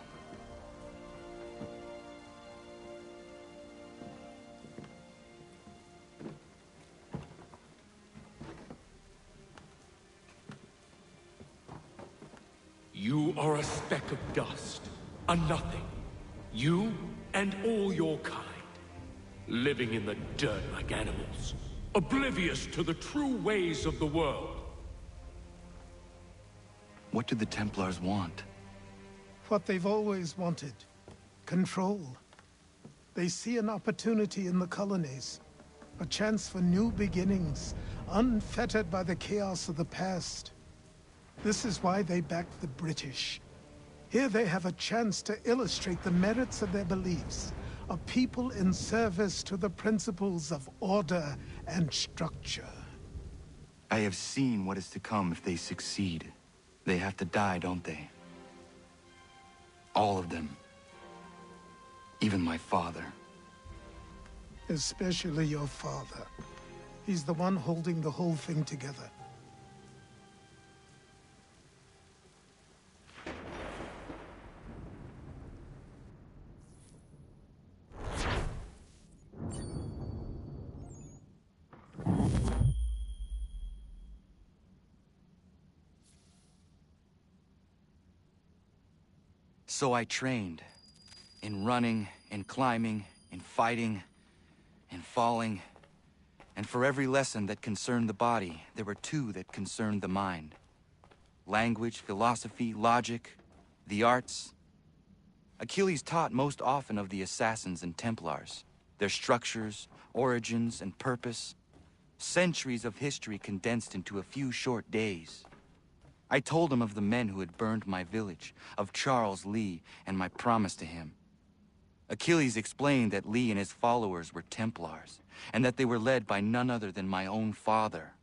You are a speck of dust, a nothing. You and all your kind. Living in the dirt like animals. Oblivious to the true ways of the world. What do the Templars want? What they've always wanted. Control. They see an opportunity in the colonies. A chance for new beginnings, unfettered by the chaos of the past. This is why they backed the British. Here they have a chance to illustrate the merits of their beliefs. A people in service to the principles of order and structure. I have seen what is to come if they succeed. They have to die, don't they? All of them. Even my father. Especially your father. He's the one holding the whole thing together. So I trained. In running, in climbing, in fighting, in falling. And for every lesson that concerned the body, there were two that concerned the mind. Language, philosophy, logic, the arts. Achilles taught most often of the Assassins and Templars, their structures, origins, and purpose. Centuries of history condensed into a few short days. I told him of the men who had burned my village, of Charles Lee, and my promise to him. Achilles explained that Lee and his followers were Templars, and that they were led by none other than my own father.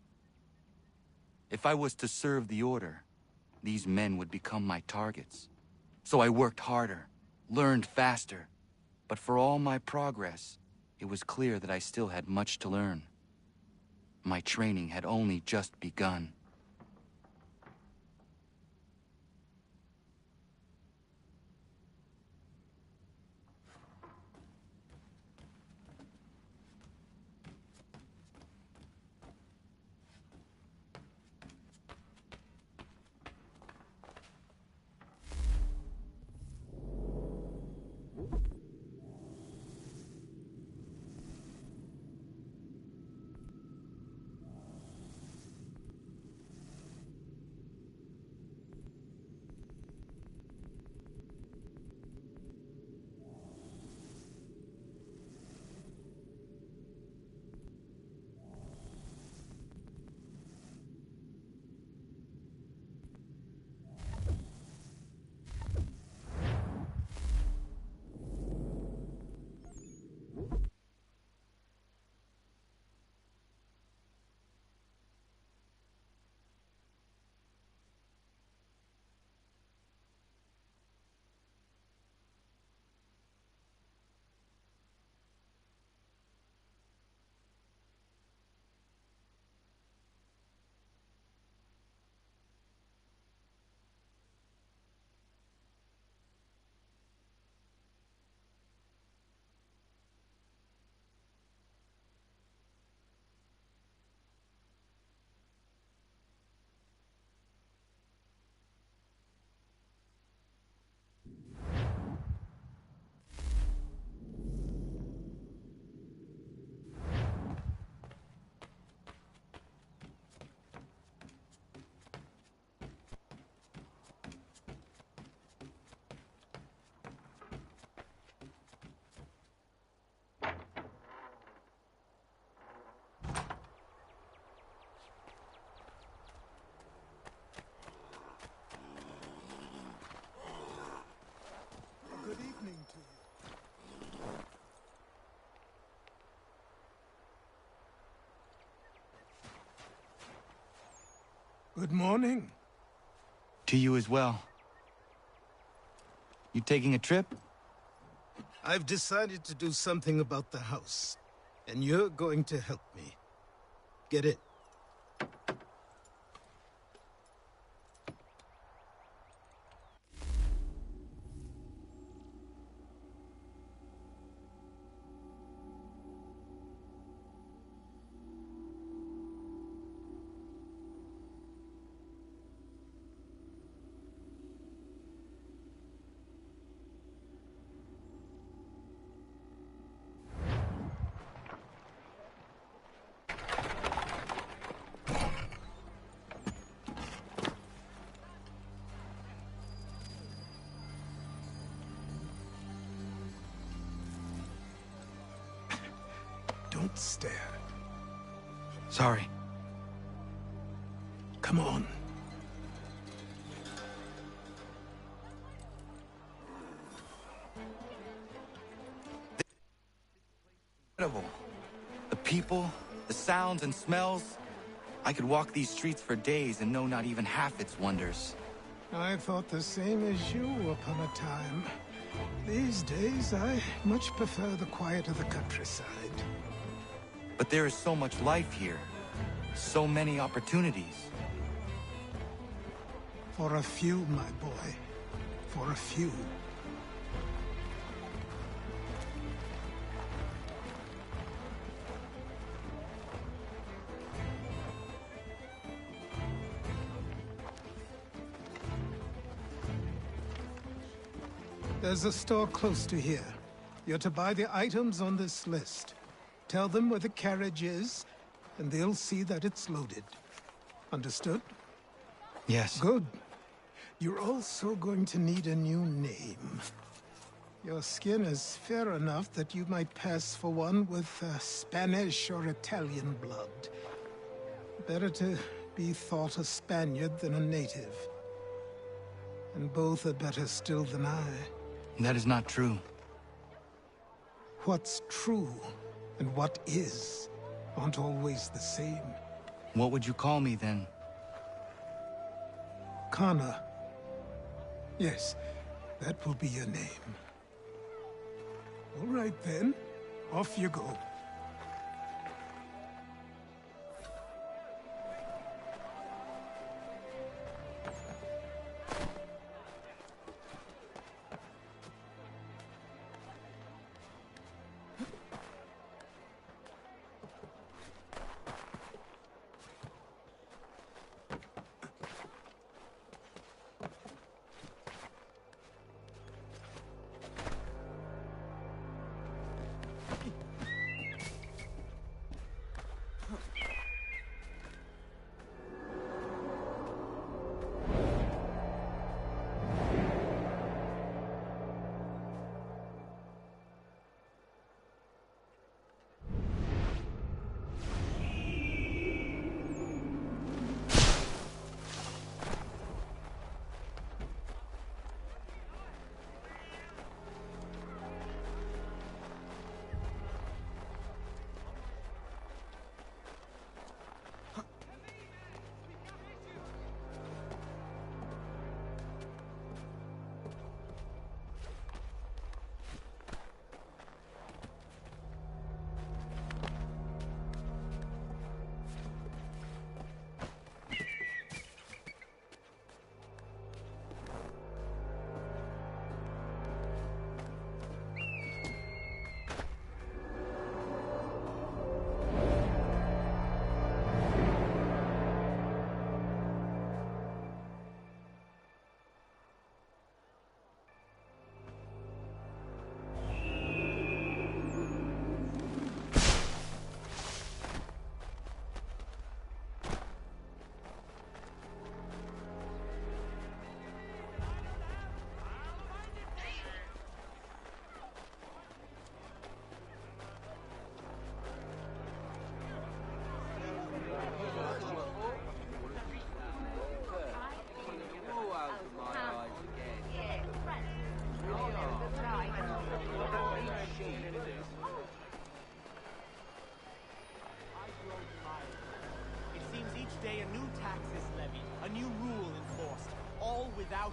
If I was to serve the Order, these men would become my targets. So I worked harder, learned faster, but for all my progress, it was clear that I still had much to learn. My training had only just begun. to you. Good morning. To you as well. You taking a trip? I've decided to do something about the house, and you're going to help me. Get it? Don't stare. Sorry. Come on. Incredible. The people, the sounds and smells. I could walk these streets for days and know not even half its wonders. I thought the same as you upon a time. These days, I much prefer the quiet of the countryside. But there is so much life here. So many opportunities. For a few, my boy. For a few. There's a store close to here. You're to buy the items on this list. Tell them where the carriage is, and they'll see that it's loaded. Understood? Yes. Good. You're also going to need a new name. Your skin is fair enough that you might pass for one with Spanish or Italian blood. Better to be thought a Spaniard than a native. And both are better still than I. That is not true. What's true and what is aren't always the same. What would you call me then? Kana. Yes, that will be your name. All right then, off you go.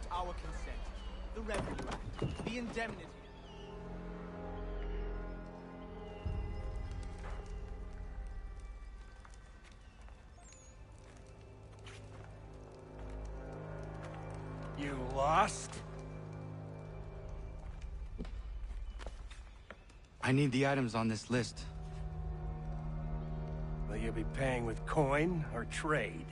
without our consent. The Revenue Act, the indemnity. You lost? I need the items on this list. Will you be paying with coin or trade?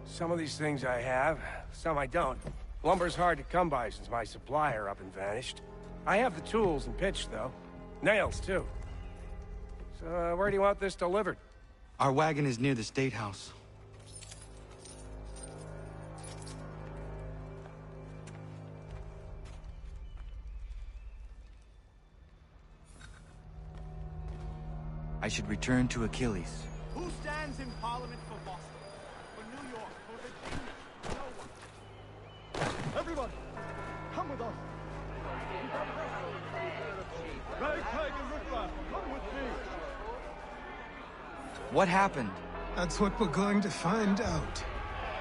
Some of these things I have, some I don't. Lumber's hard to come by since my supplier up and vanished. I have the tools and pitch, though. Nails, too. So, where do you want this delivered? Our wagon is near the State House. I should return to Achilles. Who stands in Parliament for Boston? For New York? For Virginia? No one. Everyone, come with us. Ragtag and riffraff, come with me. What happened? That's what we're going to find out.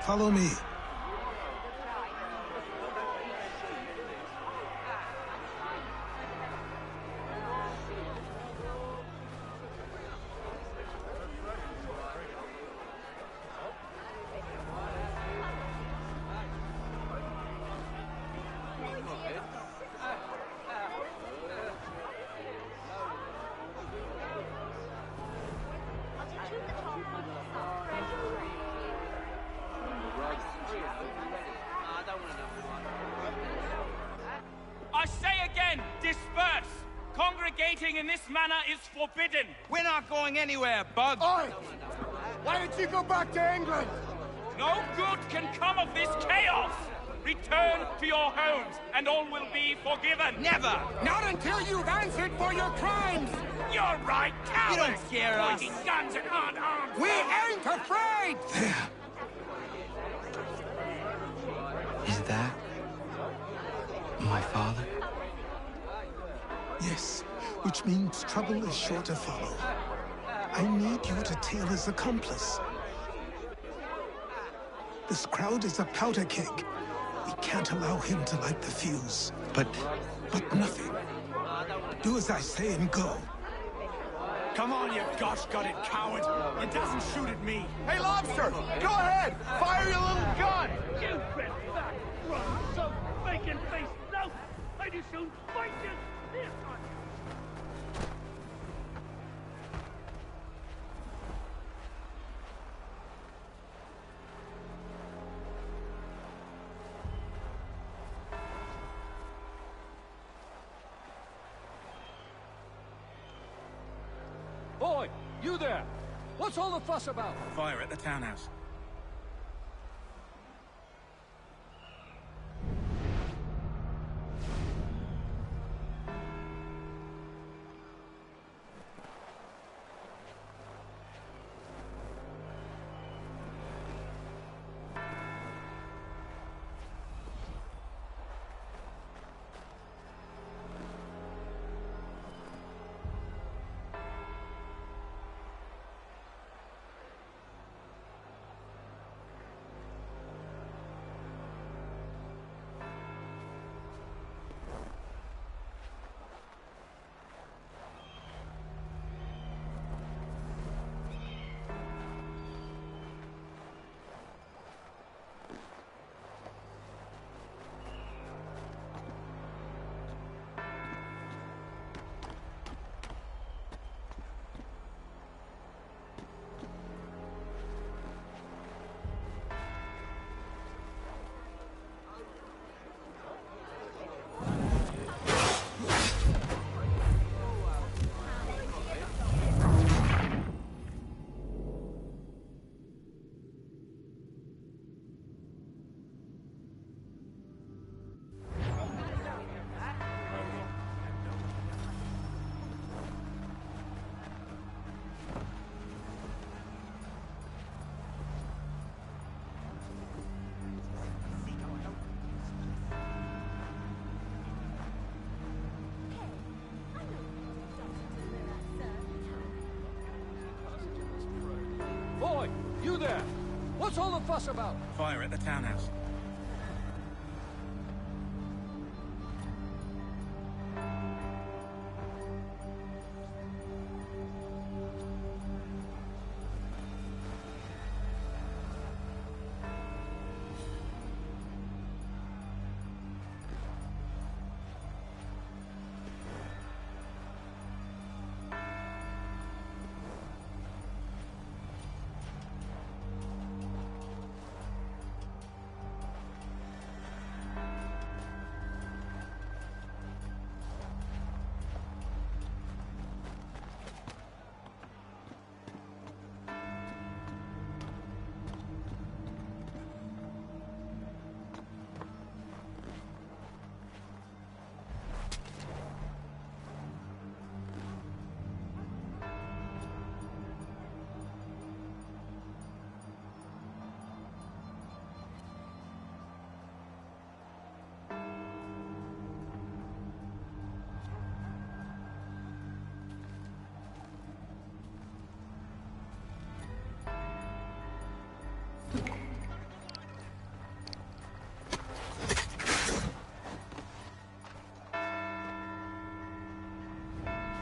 Follow me. I say again, disperse! Congregating in this manner is forbidden! We're not going anywhere, Bug! Oi! Why don't you go back to England? No good can come of this chaos! Return to your homes, and all will be forgiven! Never! Not until you've answered for your crimes! You're right, cowards! You don't scare us! Pointing guns at unarmed! We ain't afraid! There. Is that my father? Yes, which means trouble is sure to follow. I need you to tail his accomplice. This crowd is a powder keg. We can't allow him to light the fuse. But nothing. Do as I say and go. Come on, you gosh-gutted coward! It doesn't shoot at me! Hey, Lobster! Go ahead! Fire your little gun! You been back, run, so bacon-faced lout! I'd as soon fight you this on you! Boy, you there! What's all the fuss about? Fire at the townhouse. fuss about? Fire at the townhouse.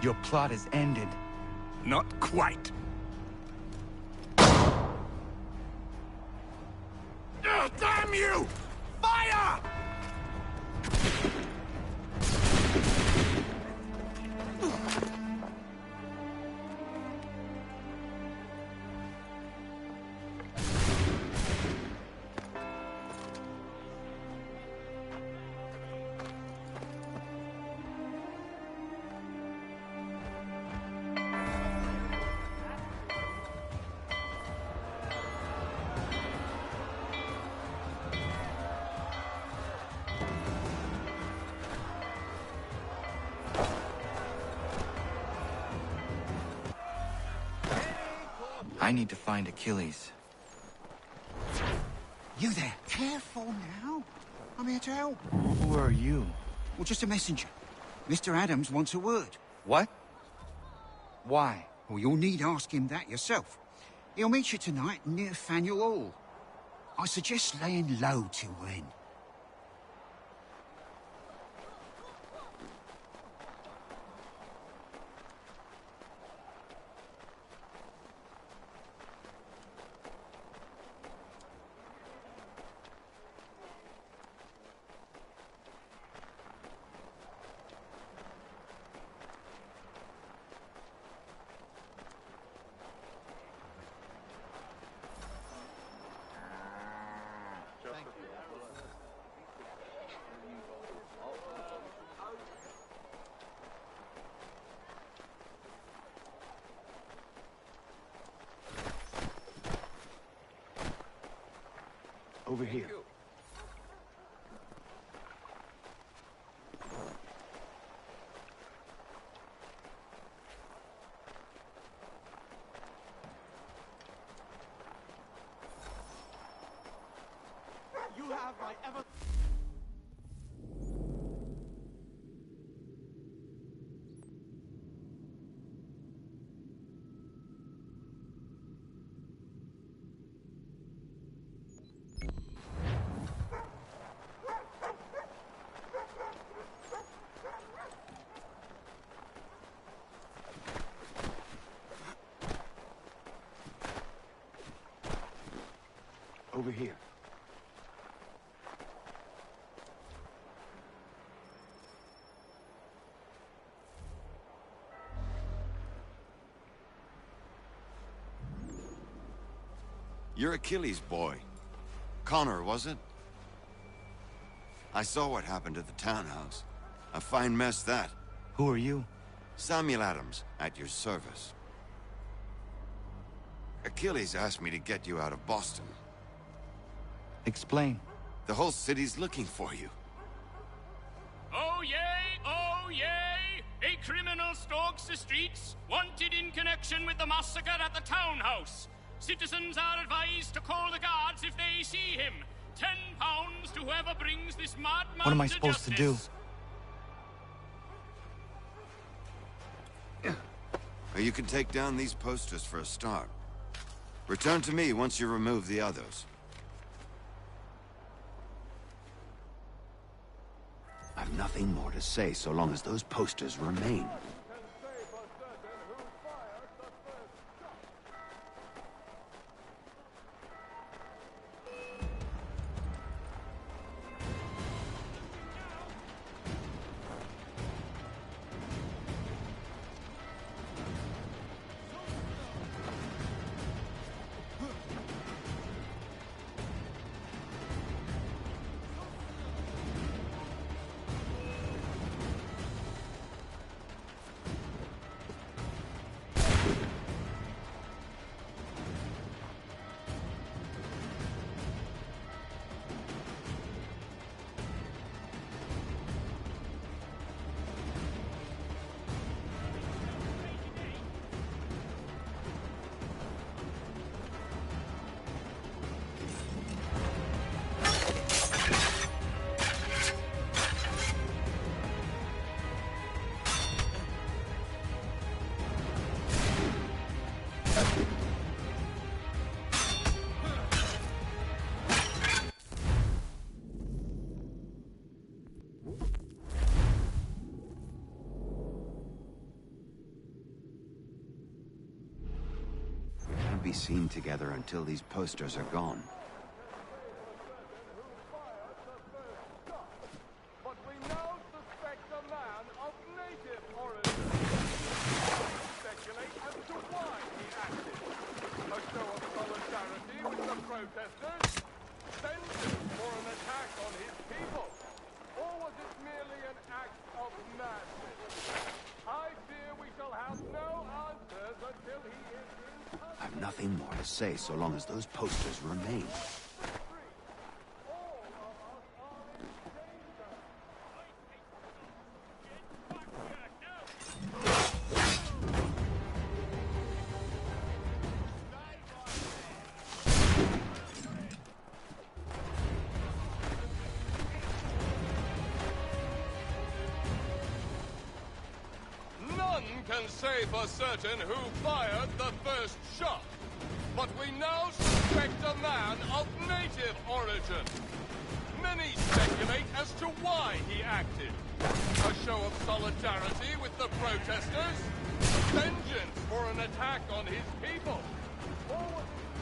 Your plot is ended. Not quite. Damn you! Fire! I need to find Achilles. You there. Careful now. I'm here to help. Who are you? Well, just a messenger. Mr. Adams wants a word. What? Why? Well, you'll need ask him that yourself. He'll meet you tonight near Faneuil Hall. I suggest laying low till then. Over here. You have my ever... Over here. You're Achilles' boy. Connor, was it? I saw what happened at the townhouse. A fine mess, that. Who are you? Samuel Adams, at your service. Achilles asked me to get you out of Boston. Explain. The whole city's looking for you. Oh yay, oh yay! A criminal stalks the streets, wanted in connection with the massacre at the townhouse. Citizens are advised to call the guards if they see him. £10 to whoever brings this madman What am I supposed to do? You can take down these posters for a start. Return to me once you remove the others. nothing more to say so long as those posters remain. Be seen together until these posters are gone. But we now suspect a man of native origin. Speculate as to why he acted. A show of solidarity with the protesters? Vengeance for an attack on his people? Or was it merely an act of madness? I fear we shall have no answers until he is in touch. I've nothing more to say so long as those posters remain. None can say for certain who fired the first shot, but we now suspect a man of native origin. Many speculate as to why he acted. A show of solidarity with the protesters? Vengeance for an attack on his people? Or was it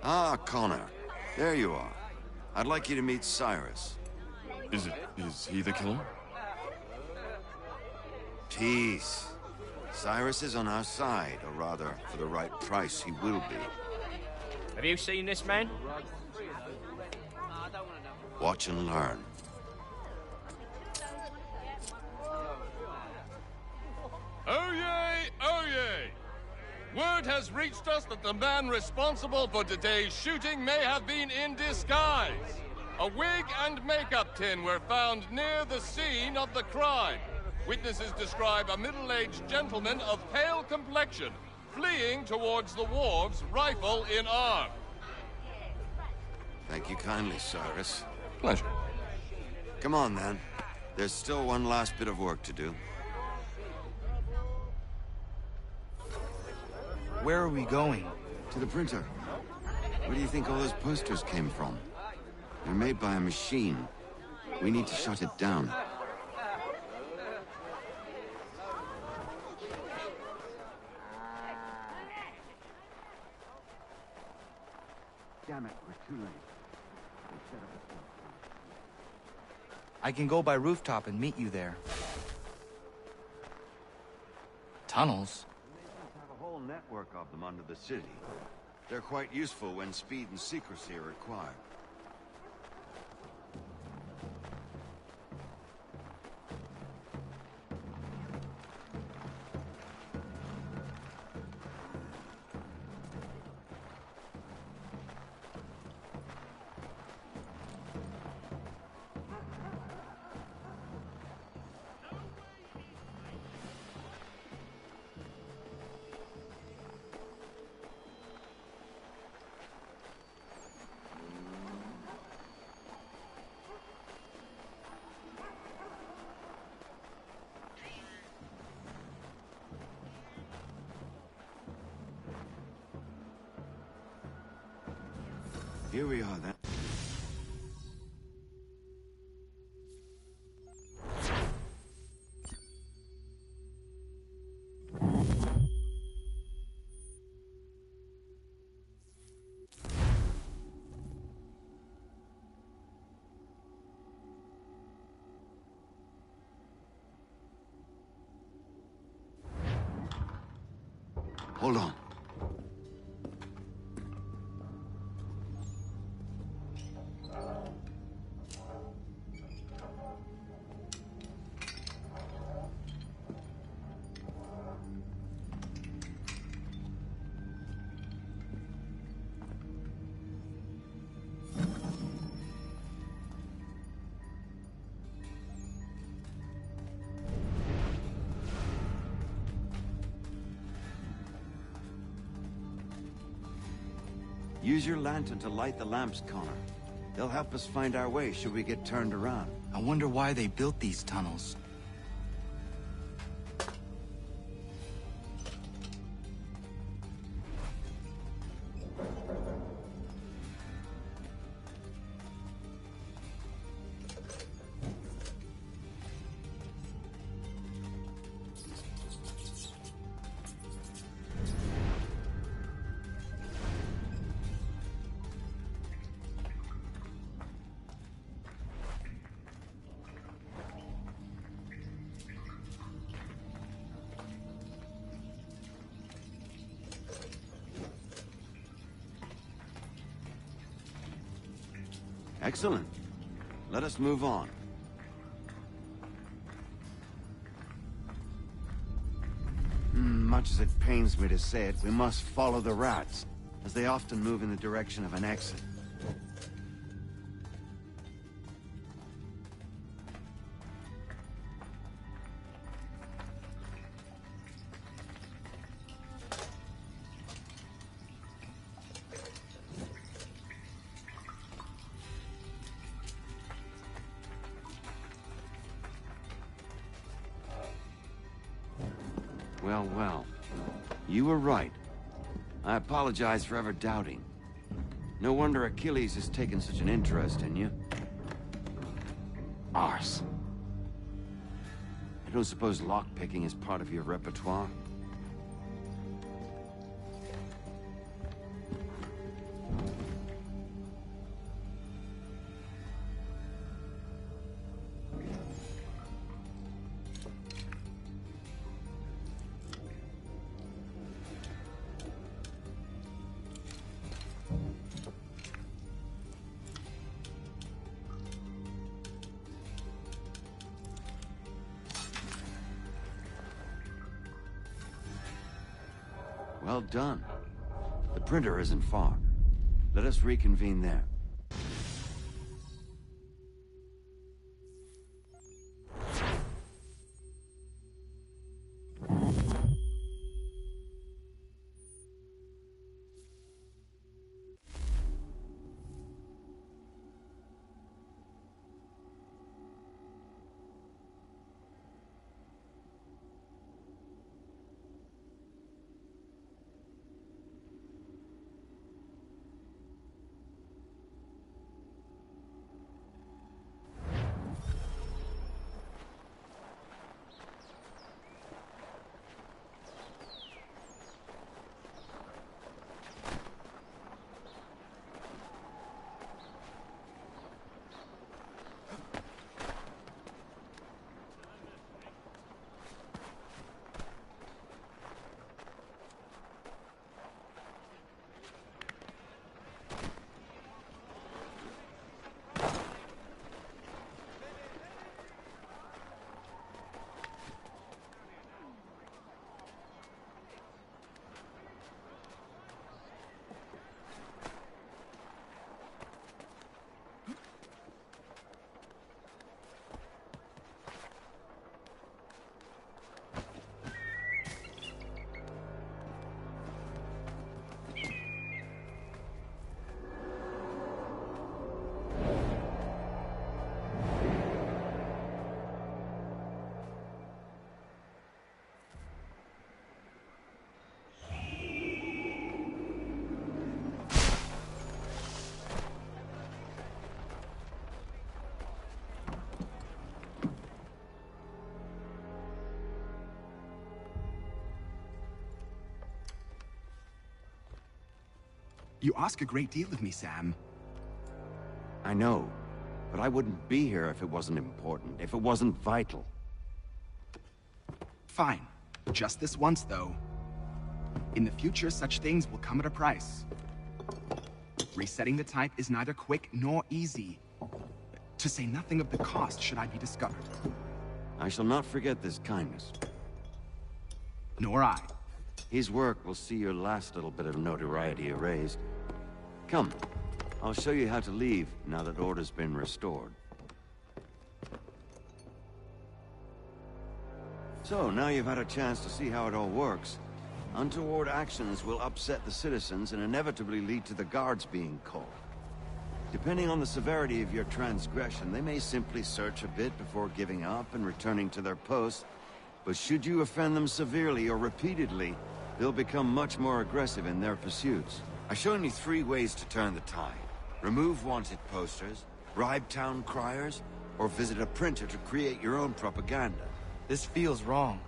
Ah, Connor. There you are. I'd like you to meet Cyrus. Is he the killer? Peace. Cyrus is on our side, or rather, for the right price, he will be. Have you seen this man? Watch and learn. Oh yay, oh yay! Word has reached us that the man responsible for today's shooting may have been in disguise. A wig and makeup tin were found near the scene of the crime. Witnesses describe a middle-aged gentleman of pale complexion fleeing towards the wharves, rifle in arm. Thank you kindly, Cyrus. Pleasure. Come on, then. There's still one last bit of work to do. Where are we going? To the printer. Where do you think all those posters came from? They're made by a machine. We need to shut it down. Damn it, we're too late. I can go by rooftop and meet you there. Tunnels? We have a whole network of them under the city. They're quite useful when speed and secrecy are required. Here we are, then. Hold on. Use your lantern to light the lamps, Connor. They'll help us find our way should we get turned around. I wonder why they built these tunnels. Excellent. Let us move on. Much as it pains me to say it, we must follow the rats, as they often move in the direction of an exit. Well, well. You were right. I apologize for ever doubting. No wonder Achilles has taken such an interest in you. Arse. I don't suppose lockpicking is part of your repertoire? Well done. The printer isn't far. Let us reconvene there. You ask a great deal of me, Sam. I know, but I wouldn't be here if it wasn't important, if it wasn't vital. Fine. Just this once, though. In the future, such things will come at a price. Resetting the type is neither quick nor easy. To say nothing of the cost should I be discovered. I shall not forget this kindness. Nor I. His work will see your last little bit of notoriety erased. Come, I'll show you how to leave now that order's been restored. So, now you've had a chance to see how it all works. Untoward actions will upset the citizens and inevitably lead to the guards being called. Depending on the severity of your transgression, they may simply search a bit before giving up and returning to their posts. But should you offend them severely or repeatedly, they'll become much more aggressive in their pursuits. I've shown you 3 ways to turn the tide. Remove wanted posters, bribe town criers, or visit a printer to create your own propaganda. This feels wrong.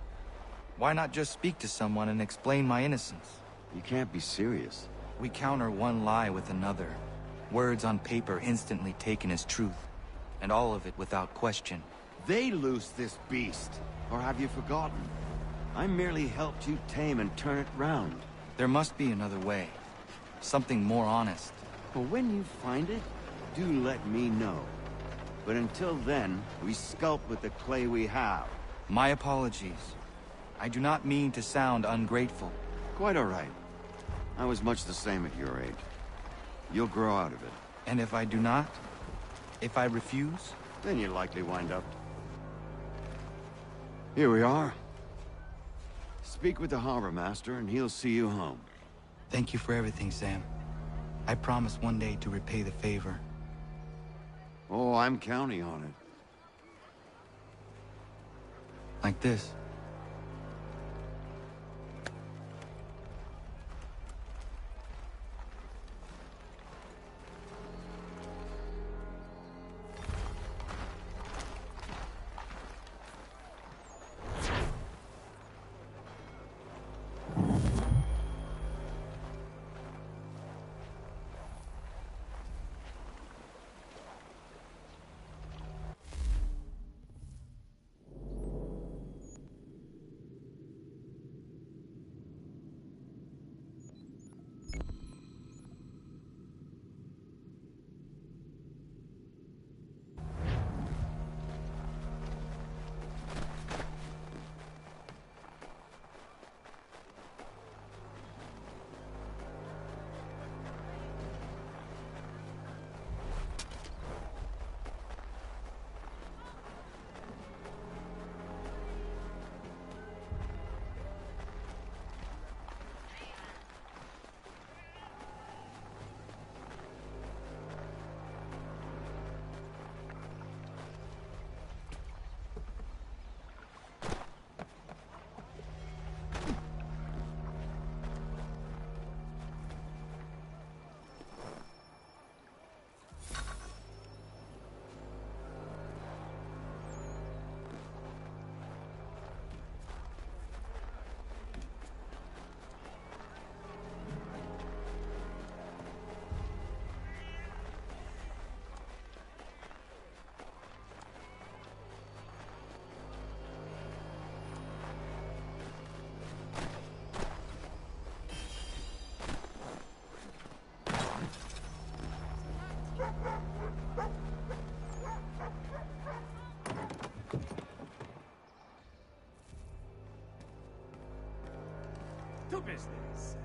Why not just speak to someone and explain my innocence? You can't be serious. We counter one lie with another. Words on paper instantly taken as truth. And all of it without question. They loose this beast. Or have you forgotten? I merely helped you tame and turn it round. There must be another way. Something more honest. But when you find it, do let me know. But until then, we sculpt with the clay we have. My apologies. I do not mean to sound ungrateful. Quite all right. I was much the same at your age. You'll grow out of it. And if I do not? If I refuse? Then you'll likely wind up. Here we are. Speak with the harbor master and he'll see you home. Thank you for everything, Sam. I promise one day to repay the favor. Oh, I'm counting on it. Like this. To business.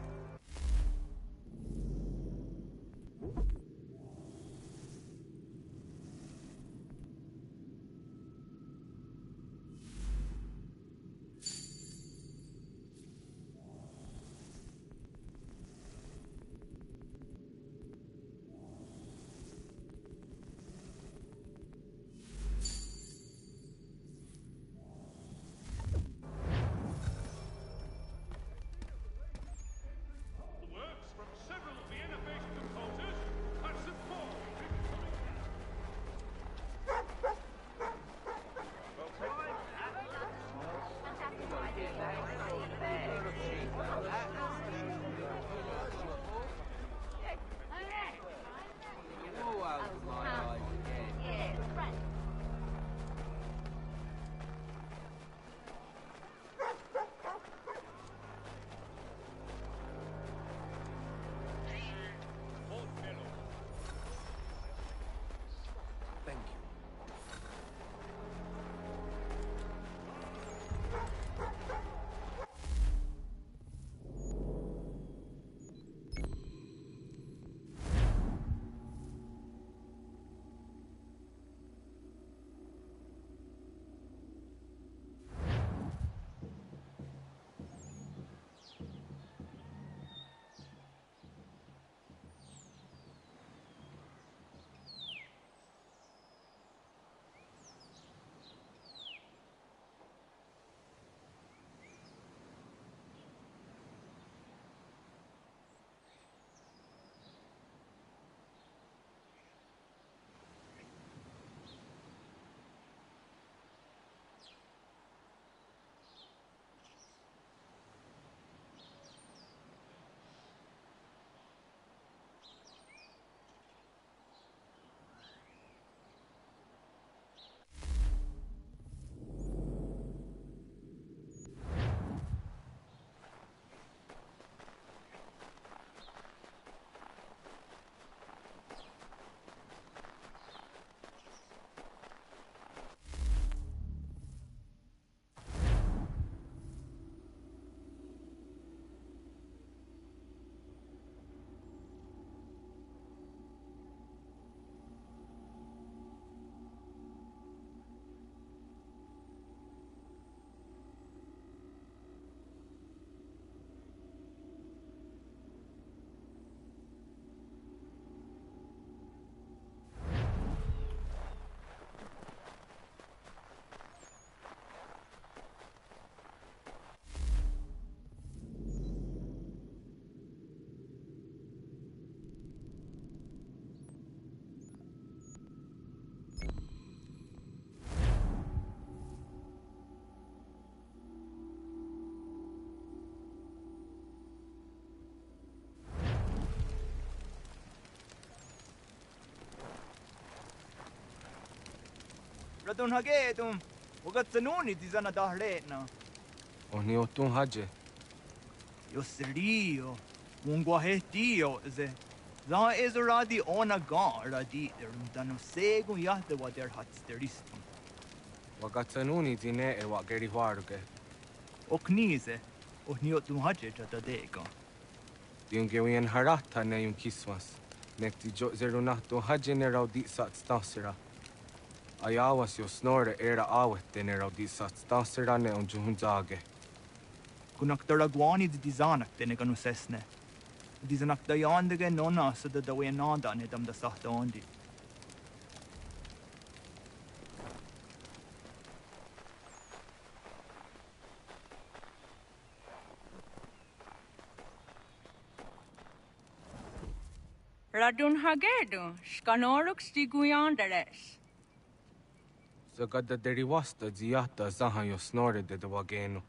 Radun hagetum. Wagat sanuni di zana dahretna. Oni otun haje. Yo serio. Mungwa hetio ze. Za ezeradi ona gan radi derum danu segun yahde wa der hat steristum. Wagat sanuni di ne e wa geri huaruge. Oknize. Oni otun haje jata dega. Diungewien harata ne yun kiswas. Nekti jo zerunahto haje ne raudi sat stasira. Ayawas jo snore era awet ne raudi sat stasira ne on juhunzage. Kunak daragwani di dizanak tene ganu sesne. Dizanak dayandige nona sa da dawe nanda ne dam da sahta ondi. Radun hagedu, skanoruk stiguyandares. Zagada derivasta ziata zaha jo snore de wagenu.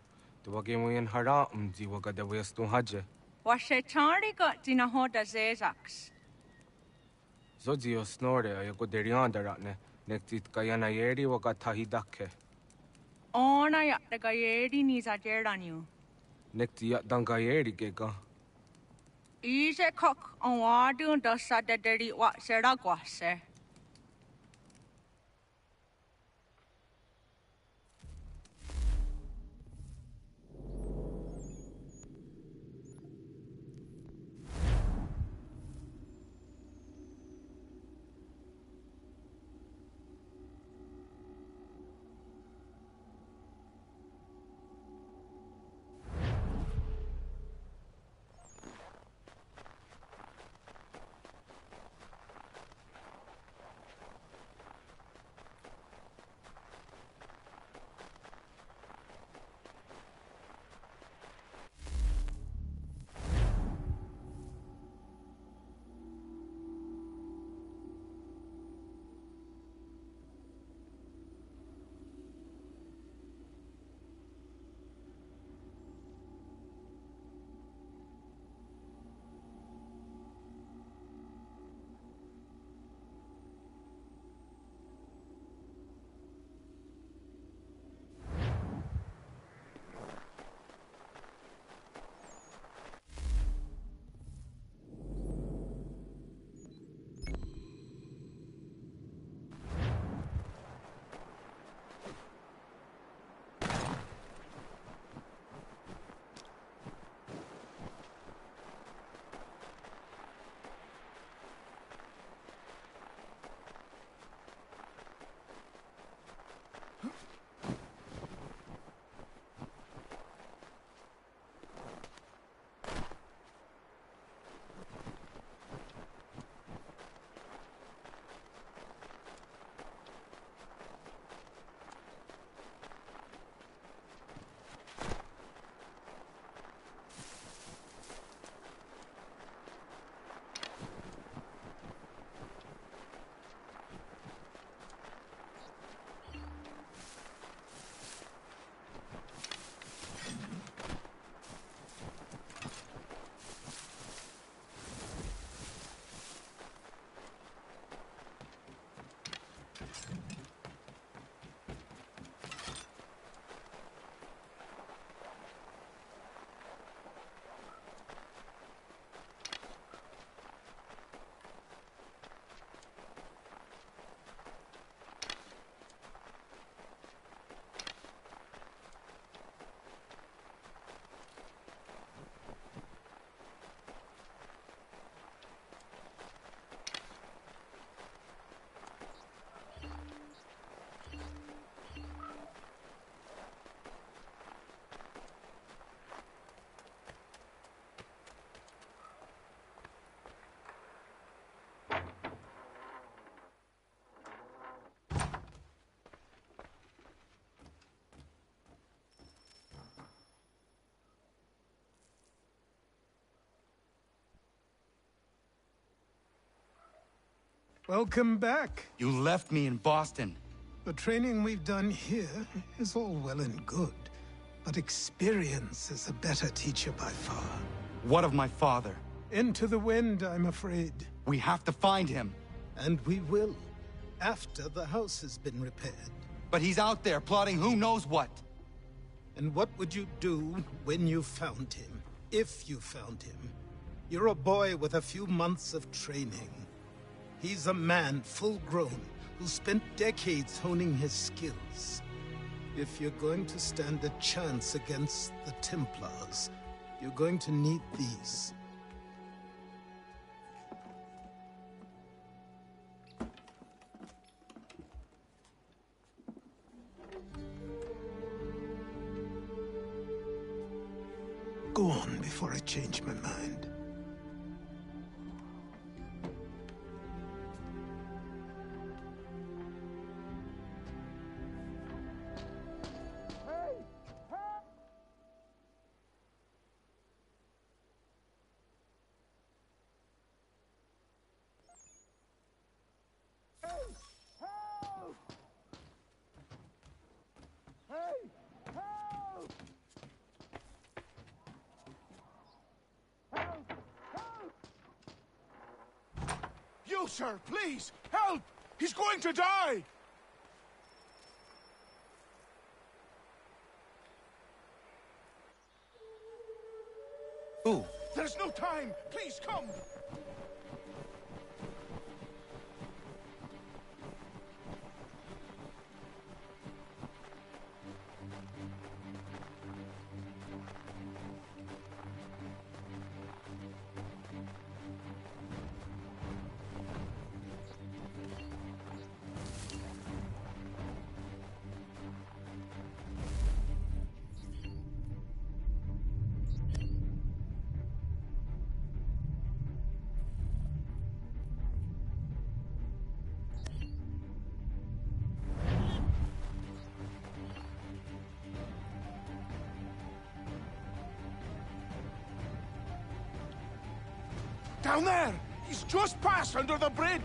De wagemu hara zi wagada westu haje. Washe tari got dinahoda zezaks. Zodzi jo snore ayo deriandaratne. Nektit kayana yeri wagatahidake. Ona ya de gayeri ni zajeranu. Nekti ya dangayeri gega. Easy cook on wadun da sadaderi wa seragwase. Welcome back. You left me in Boston. The training we've done here is all well and good, but experience is a better teacher by far. What of my father? Into the wind, I'm afraid. We have to find him. And we will, after the house has been repaired. But he's out there plotting who knows what. And what would you do when you found him? If you found him? You're a boy with a few months of training. He's a man, full-grown, who spent decades honing his skills. If you're going to stand a chance against the Templars, you're going to need these. Go on before I change my mind. You, sir, please, help! He's going to die! Who? There's no time! Please, come! Down there! He's just passed under the bridge!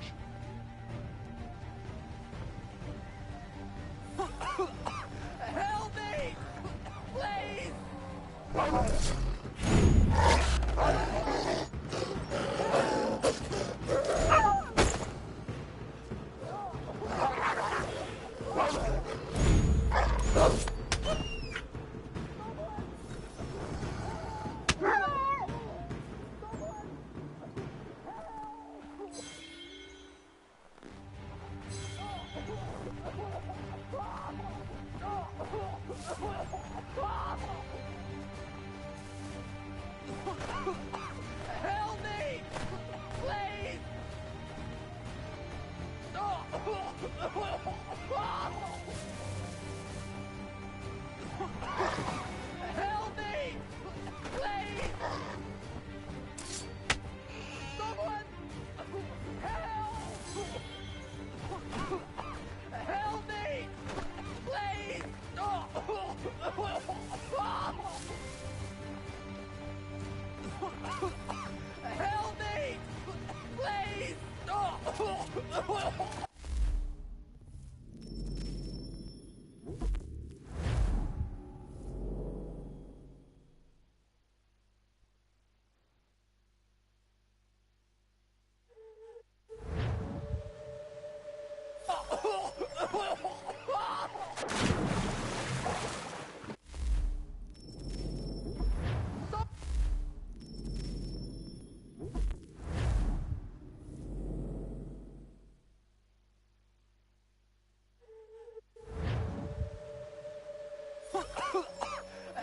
Help me! Please! Help me! Please! Help me! Please! Someone! Help! Help me! Please! Help me! Please!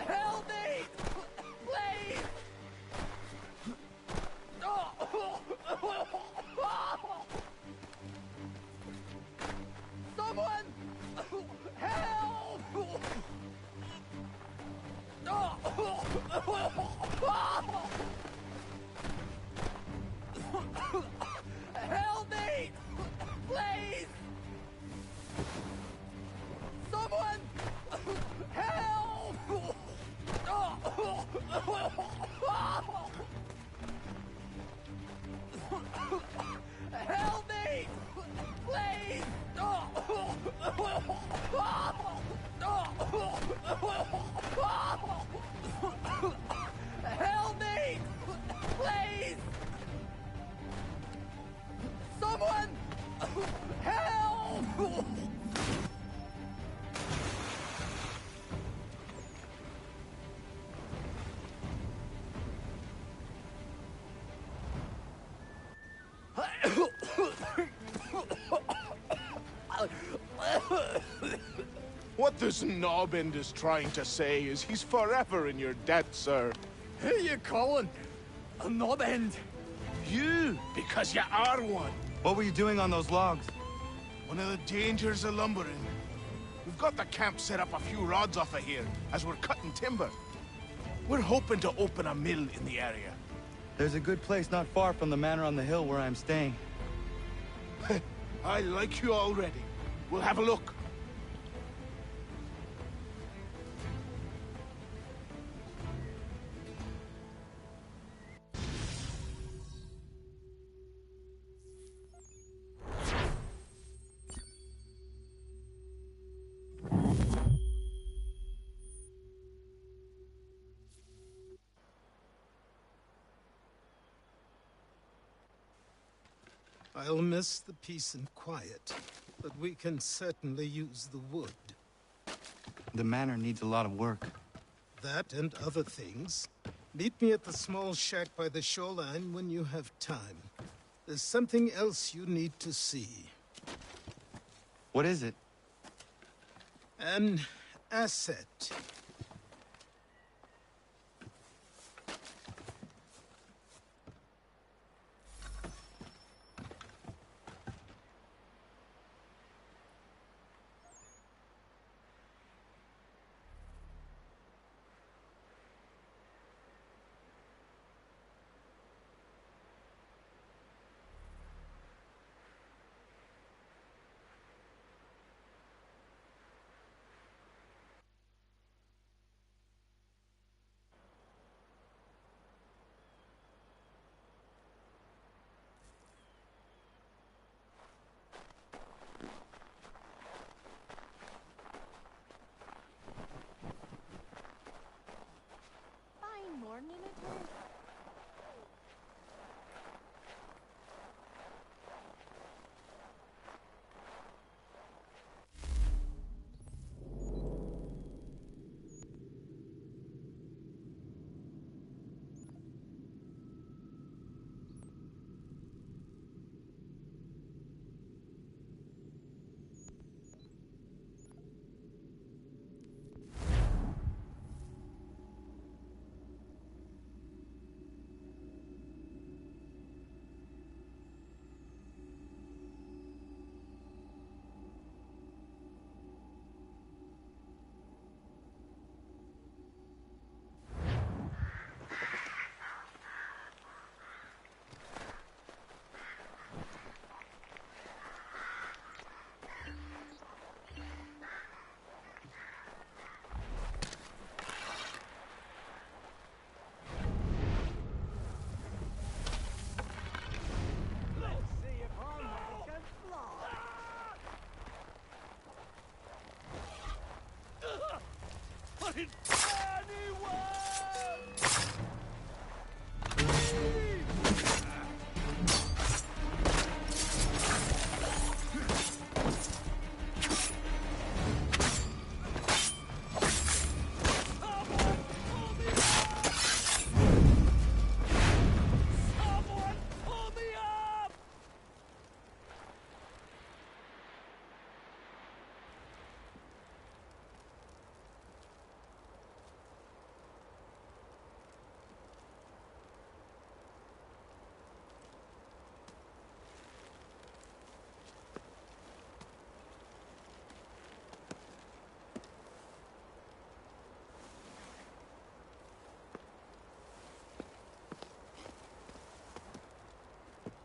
Help me! Please! Someone! Help! Help me! Please! Someone! Help! Help me! Please! Help me! Please! Someone! Help! What this knobbend is trying to say is he's forever in your debt, sir. Who you calling? A knob end? You, because you are one. What were you doing on those logs? One of the dangers of lumbering. We've got the camp set up a few rods off of here, as we're cutting timber. We're hoping to open a mill in the area. There's a good place not far from the manor on the hill where I'm staying. I like you already. We'll have a look. I'll miss the peace and quiet, but we can certainly use the wood. The manor needs a lot of work. That and other things. Meet me at the small shack by the shoreline when you have time. There's something else you need to see. What is it? An asset.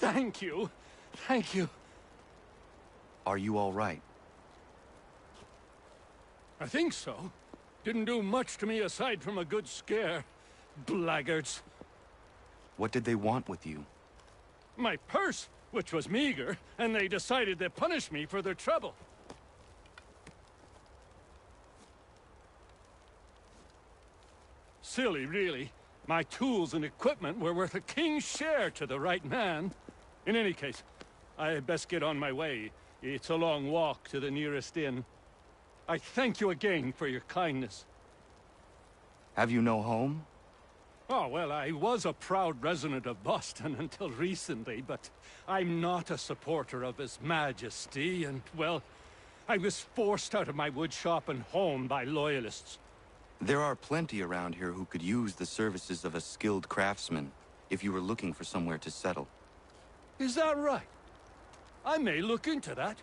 Thank you. Thank you. Are you all right? I think so. Didn't do much to me aside from a good scare. Blackguards. What did they want with you? My purse, which was meager, and they decided to punish me for their trouble. Silly, really. My tools and equipment were worth a king's share to the right man. In any case, I had best get on my way. It's a long walk to the nearest inn. I thank you again for your kindness. Have you no home? Oh, well, I was a proud resident of Boston until recently, but I'm not a supporter of His Majesty, and, well, I was forced out of my woodshop and home by loyalists. There are plenty around here who could use the services of a skilled craftsman, if you were looking for somewhere to settle. Is that right? I may look into that.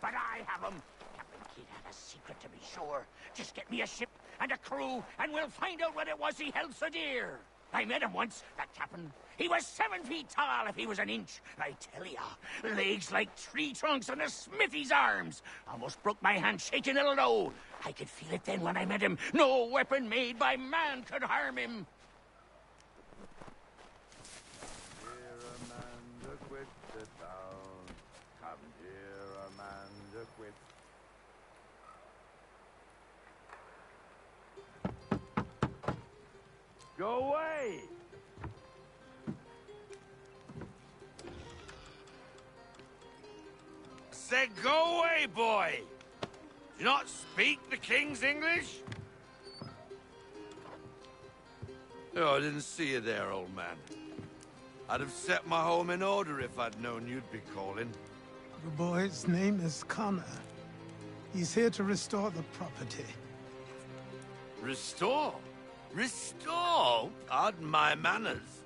but I have them. Captain Kidd had a secret, to be sure. Just get me a ship and a crew, and we'll find out what it was he held so dear. I met him once, that captain. He was 7 feet tall if he was an inch. I tell ya, legs like tree trunks and a smithy's arms. Almost broke my hand shaking it'll know. I could feel it then when I met him. No weapon made by man could harm him. Here Amanda quit the town. Come here, Amanda quit. Go away! Said go away, boy! Do you not speak the King's English? Oh, I didn't see you there, old man. I'd have set my home in order if I'd known you'd be calling. The boy's name is Connor. He's here to restore the property. Restore? Restore? Pardon my manners.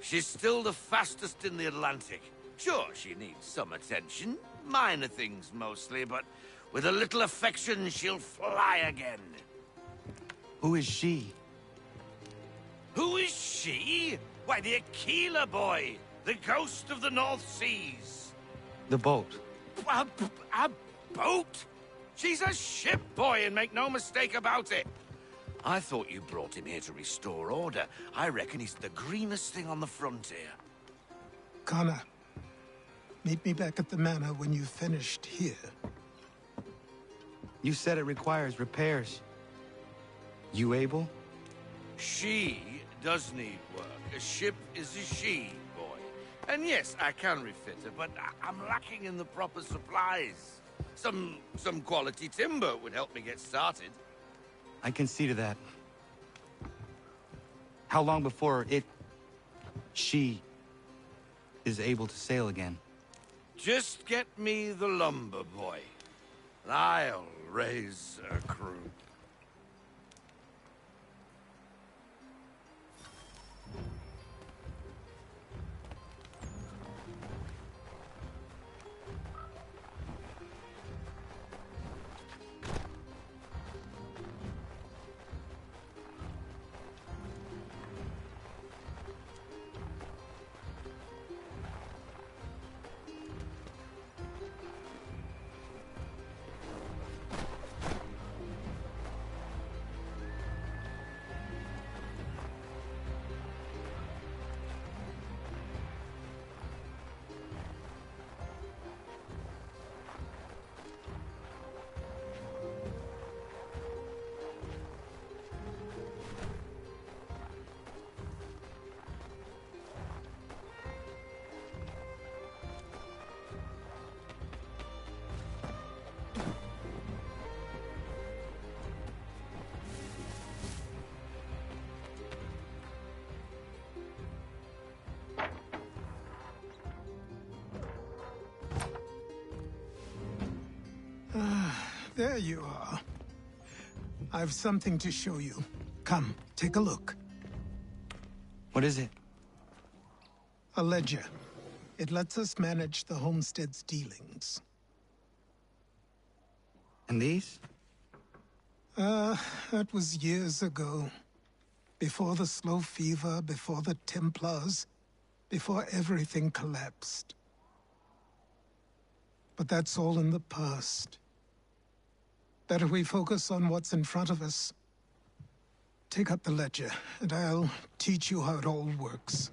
She's still the fastest in the Atlantic. Sure, she needs some attention. Minor things mostly, but with a little affection, she'll fly again. Who is she? Who is she? Why, the Aquila boy, the ghost of the North Seas. The boat. A boat? She's a ship, boy, and make no mistake about it. I thought you brought him here to restore order. I reckon he's the greenest thing on the frontier. Connor, meet me back at the manor when you've finished here. You said it requires repairs. You able? She does need work. A ship is a she, boy. And yes, I can refit her, but I'm lacking in the proper supplies. Some quality timber would help me get started. I can see to that. How long before she is able to sail again? Just get me the lumber, boy. And I'll raise a crew. There you are. I've something to show you. Come, take a look. What is it? A ledger. It lets us manage the homestead's dealings. And these? That was years ago. Before the slow fever, before the Templars, before everything collapsed. But that's all in the past. Better we focus on what's in front of us. Take up the ledger, and I'll teach you how it all works.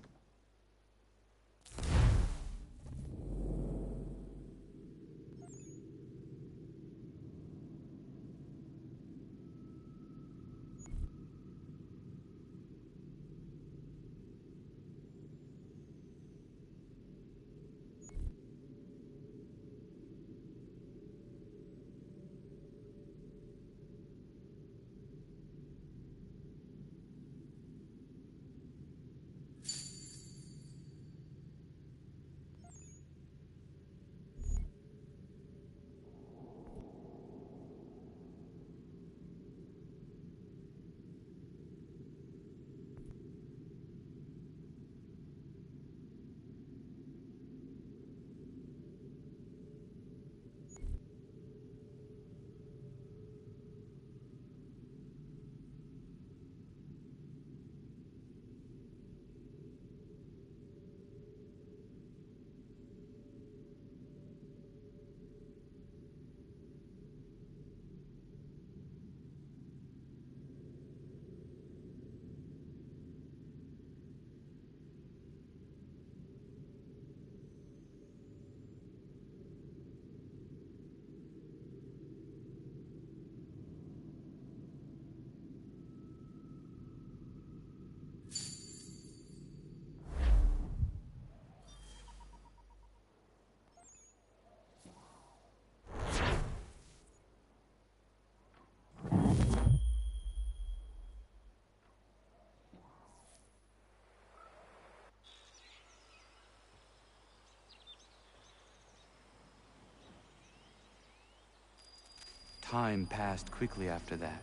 Time passed quickly after that.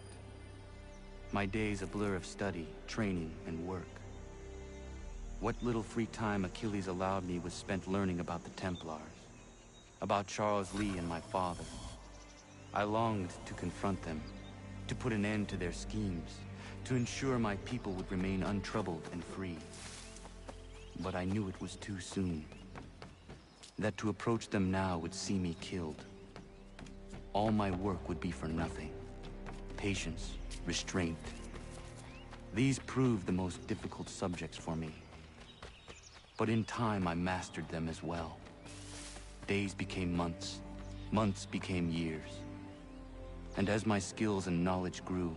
My days a blur of study, training, and work. What little free time Achilles allowed me was spent learning about the Templars, about Charles Lee and my father. I longed to confront them, to put an end to their schemes, to ensure my people would remain untroubled and free. But I knew it was too soon, that to approach them now would see me killed. All my work would be for nothing. Patience, restraint. These proved the most difficult subjects for me. But in time, I mastered them as well. Days became months, months became years. And as my skills and knowledge grew,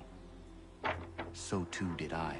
so too did I.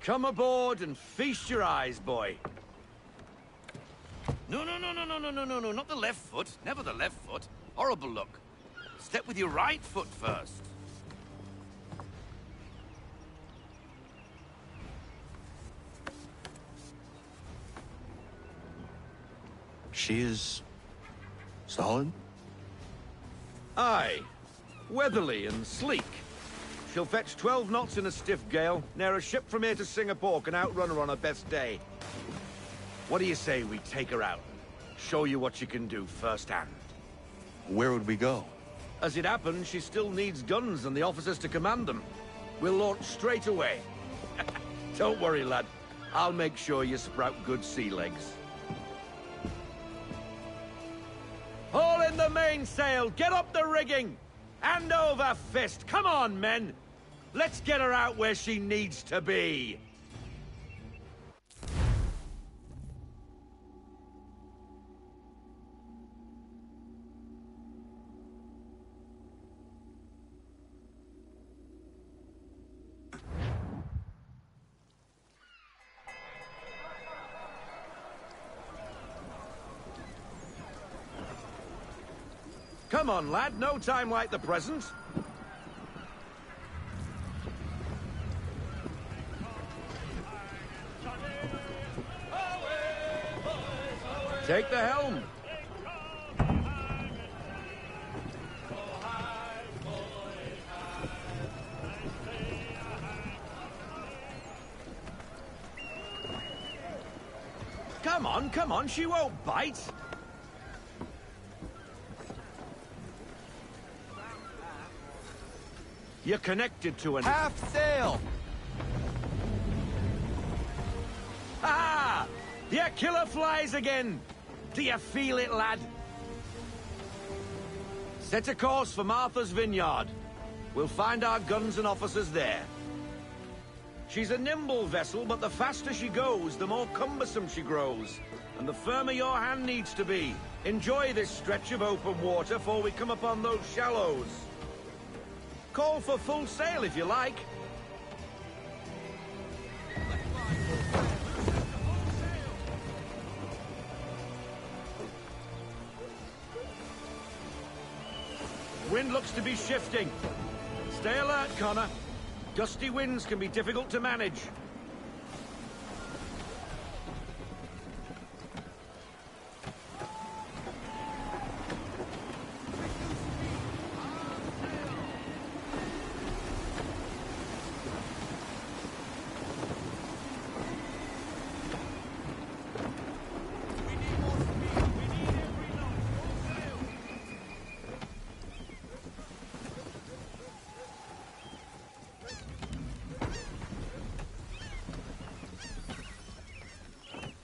Come aboard and feast your eyes, boy. No, not the left foot. Never the left foot. Horrible look. Step with your right foot first. She is... solid? Aye. Weatherly and sleek. She'll fetch 12 knots in a stiff gale. Ne'er a ship from here to Singapore can outrun her on her best day. What do you say we take her out? Show you what she can do firsthand. Where would we go? As it happens, she still needs guns and the officers to command them. We'll launch straight away. Don't worry, lad. I'll make sure you sprout good sea legs. Haul in the mainsail! Get up the rigging! Hand over fist! Come on, men! Let's get her out where she needs to be! Come on, lad. No time like the present. Take the helm. Come on, she won't bite. You're connected to an... Half sail! Ah! Your killer flies again! Do you feel it, lad? Set a course for Martha's Vineyard. We'll find our guns and officers there. She's a nimble vessel, but the faster she goes, the more cumbersome she grows. And the firmer your hand needs to be. Enjoy this stretch of open water before we come upon those shallows. Call for full sail if you like. Wind looks to be shifting. Stay alert, Connor. Gusty winds can be difficult to manage.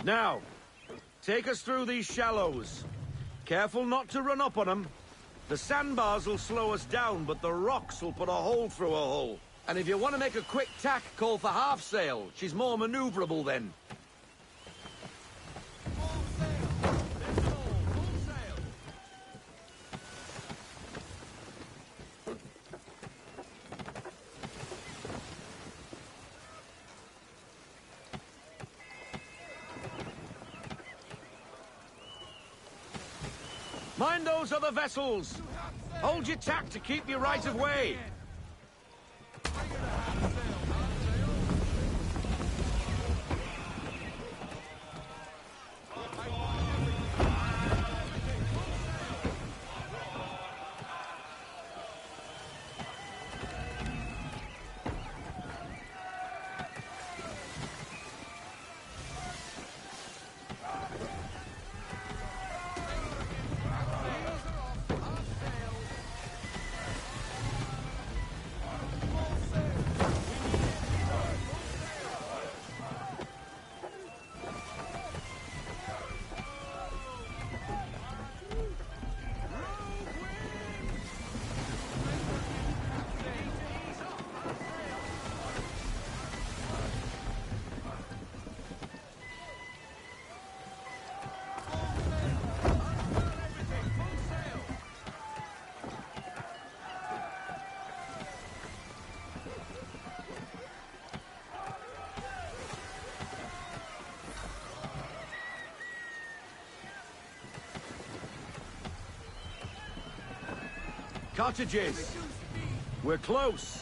Now, take us through these shallows. Careful not to run up on them. The sandbars will slow us down, but the rocks will put a hole through a hull. And if you want to make a quick tack, call for half sail. She's more maneuverable then. Mind those other vessels! Hold your tack to keep your right of way! Cottages! We're close!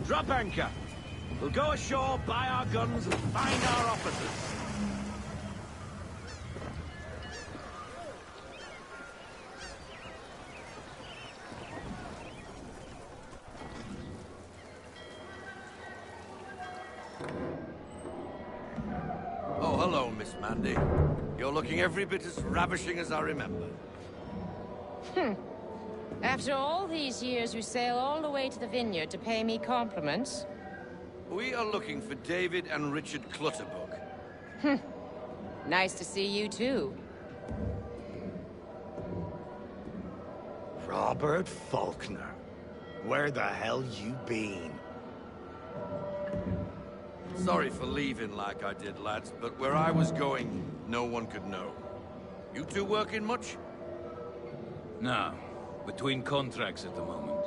Drop anchor. We'll go ashore, buy our guns, and find our officers. Oh, hello, Miss Mandy. You're looking every bit as ravishing as I remember. After all these years, you sail all the way to the vineyard to pay me compliments? We are looking for David and Richard Clutterbuck. Nice to see you, too. Robert Faulkner. Where the hell you been? Sorry for leaving like I did, lads, but where I was going, no one could know. You two working much? No. Between contracts at the moment.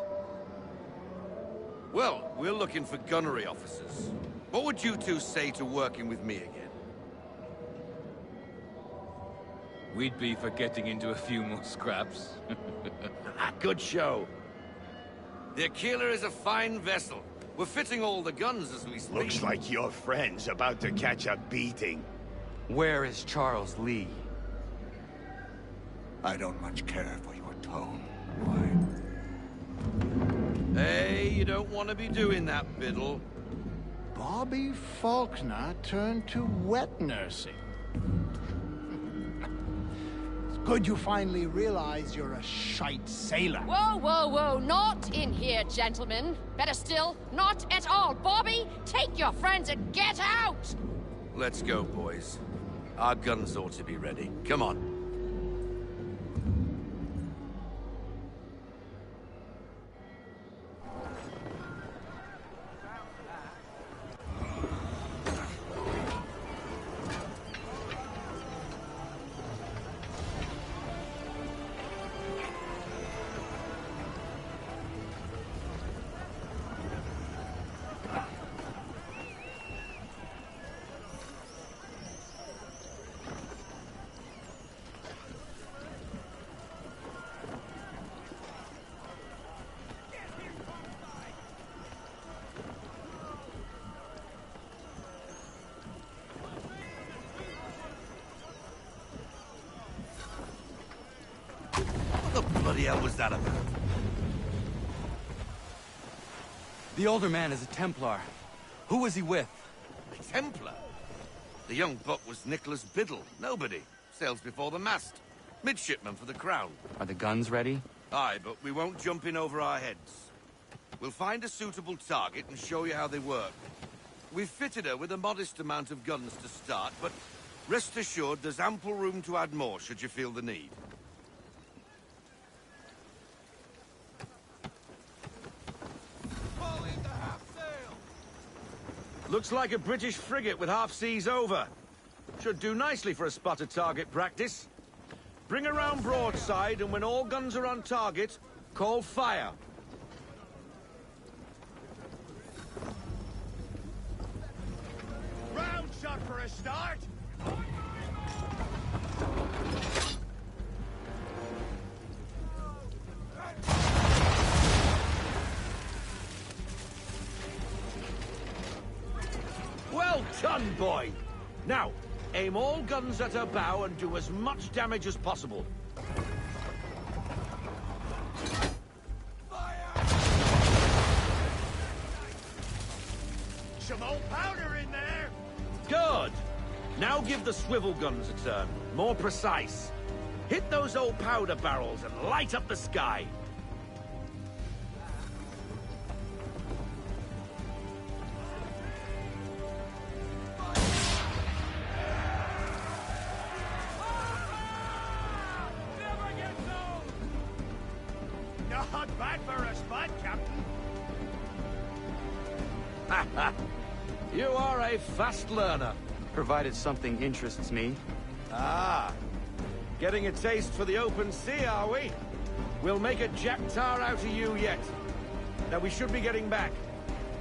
Well, we're looking for gunnery officers. What would you two say to working with me again? We'd be for getting into a few more scraps. Good show. The Aquila is a fine vessel. We're fitting all the guns as we speak. Looks like your friend's about to catch a beating. Where is Charles Lee? I don't much care for your tone. Hey, you don't want to be doing that, Biddle. Bobby Faulkner turned to wet nursing. It's good you finally realize you're a shite sailor. Whoa, whoa, whoa, not in here, gentlemen. Better still, not at all. Bobby, take your friends and get out! Let's go, boys. Our guns ought to be ready. Come on. What the bloody hell was that about? The older man is a Templar. Who was he with? A Templar? The young buck was Nicholas Biddle. Nobody. Sails before the mast. Midshipman for the Crown. Are the guns ready? Aye, but we won't jump in over our heads. We'll find a suitable target and show you how they work. We've fitted her with a modest amount of guns to start, but rest assured there's ample room to add more should you feel the need. Looks like a British frigate with half seas over. Should do nicely for a spotted target practice. Bring around broadside, and when all guns are on target, call fire. Round shot for a start. Well done, boy! Now, aim all guns at her bow and do as much damage as possible. Some old powder in there. Good! Now give the swivel guns a turn. More precise. Hit those old powder barrels and light up the sky. Not bad for a spot, Captain. You are a fast learner. Provided something interests me. Ah, getting a taste for the open sea, are we? We'll make a jack tar out of you yet. Now we should be getting back.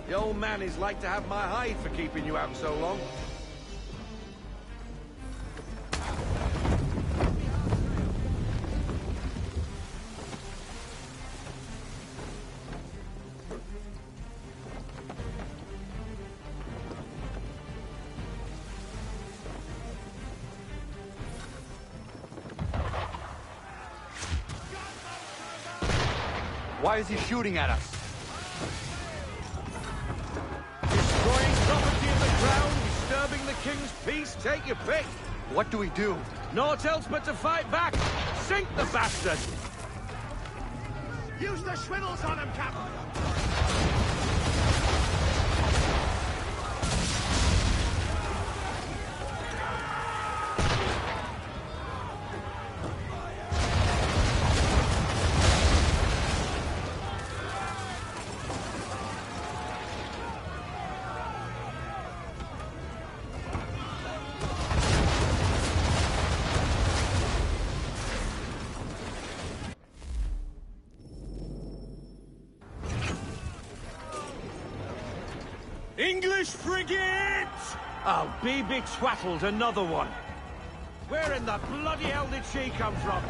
The old man is like to have my hide for keeping you out so long. Why is he shooting at us? Destroying property of the crown, disturbing the king's peace, take your pick. What do we do? Naught else but to fight back. Sink the bastard! Use the swivels on him, Captain! English frigate! Oh, be betwattled, another one. Where in the bloody hell did she come from?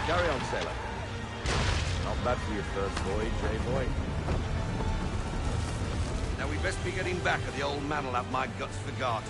Carry on, sailor. Not bad for your first voyage, eh, boy? Now we'd best be getting back, or the old man'll have my guts for garters.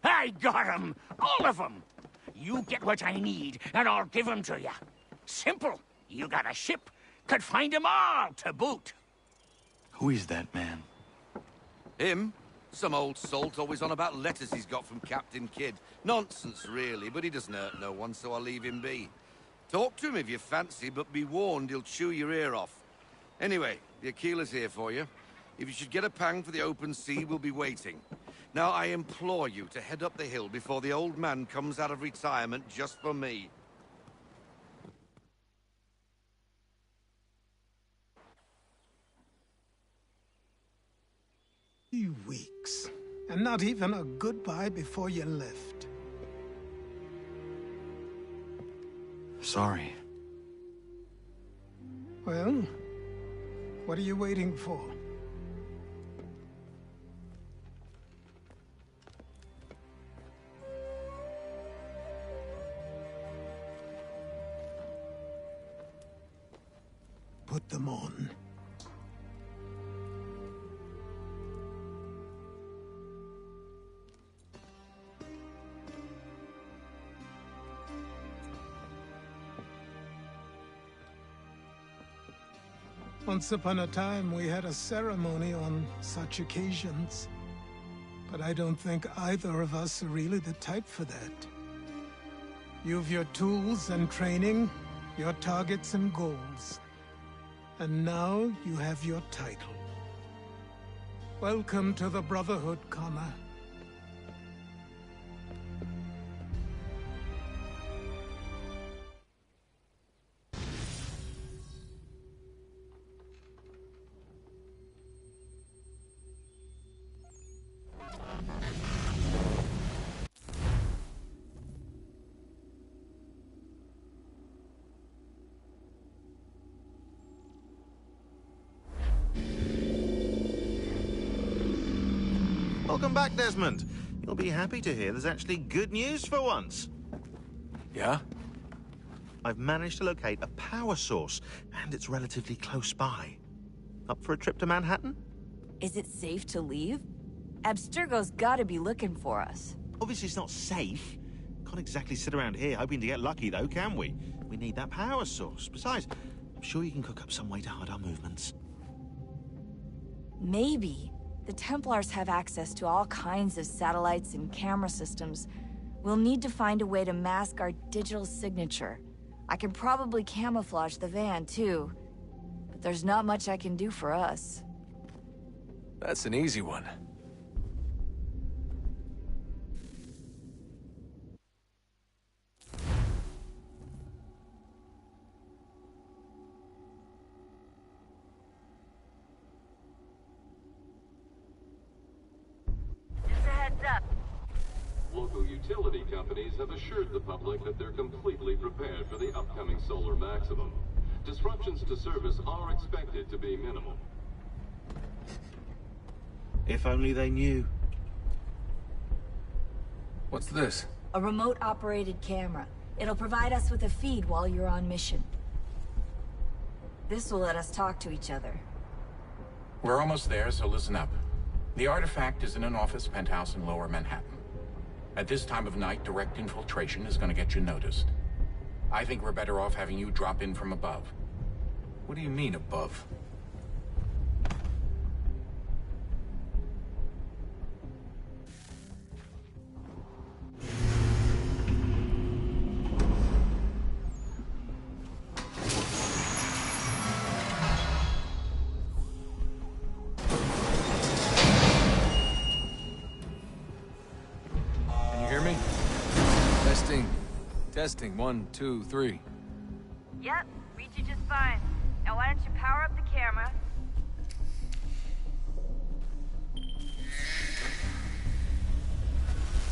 I got 'em! All of 'em! You get what I need, and I'll give 'em to you. Simple. You got a ship. Could find 'em all to boot. Who is that man? Him? Some old salt always on about letters he's got from Captain Kidd. Nonsense, really, but he doesn't hurt no one, so I'll leave him be. Talk to him if you fancy, but be warned he'll chew your ear off. Anyway, the Aquila's here for you. If you should get a pang for the open sea, we'll be waiting. Now, I implore you to head up the hill before the old man comes out of retirement just for me. Weeks. And not even a goodbye before you left. Sorry. Well, what are you waiting for? Put them on. Once upon a time, we had a ceremony on such occasions. But I don't think either of us are really the type for that. You've your tools and training, your targets and goals. And now you have your title. Welcome to the Brotherhood, Connor. Welcome back, Desmond. You'll be happy to hear there's actually good news for once. Yeah? I've managed to locate a power source, and it's relatively close by. Up for a trip to Manhattan? Is it safe to leave? Abstergo's gotta be looking for us. Obviously it's not safe. Can't exactly sit around here hoping to get lucky, though, can we? We need that power source. Besides, I'm sure you can cook up some way to hide our movements. Maybe. The Templars have access to all kinds of satellites and camera systems. We'll need to find a way to mask our digital signature. I can probably camouflage the van, too. But there's not much I can do for us. That's an easy one. Local utility companies have assured the public that they're completely prepared for the upcoming solar maximum. Disruptions to service are expected to be minimal. If only they knew. What's this? A remote-operated camera. It'll provide us with a feed while you're on mission. This will let us talk to each other. We're almost there, so listen up. The artifact is in an office penthouse in Lower Manhattan. At this time of night, direct infiltration is going to get you noticed. I think we're better off having you drop in from above. What do you mean, above? Testing, 1, 2, 3. Yep, read you just fine. Now why don't you power up the camera?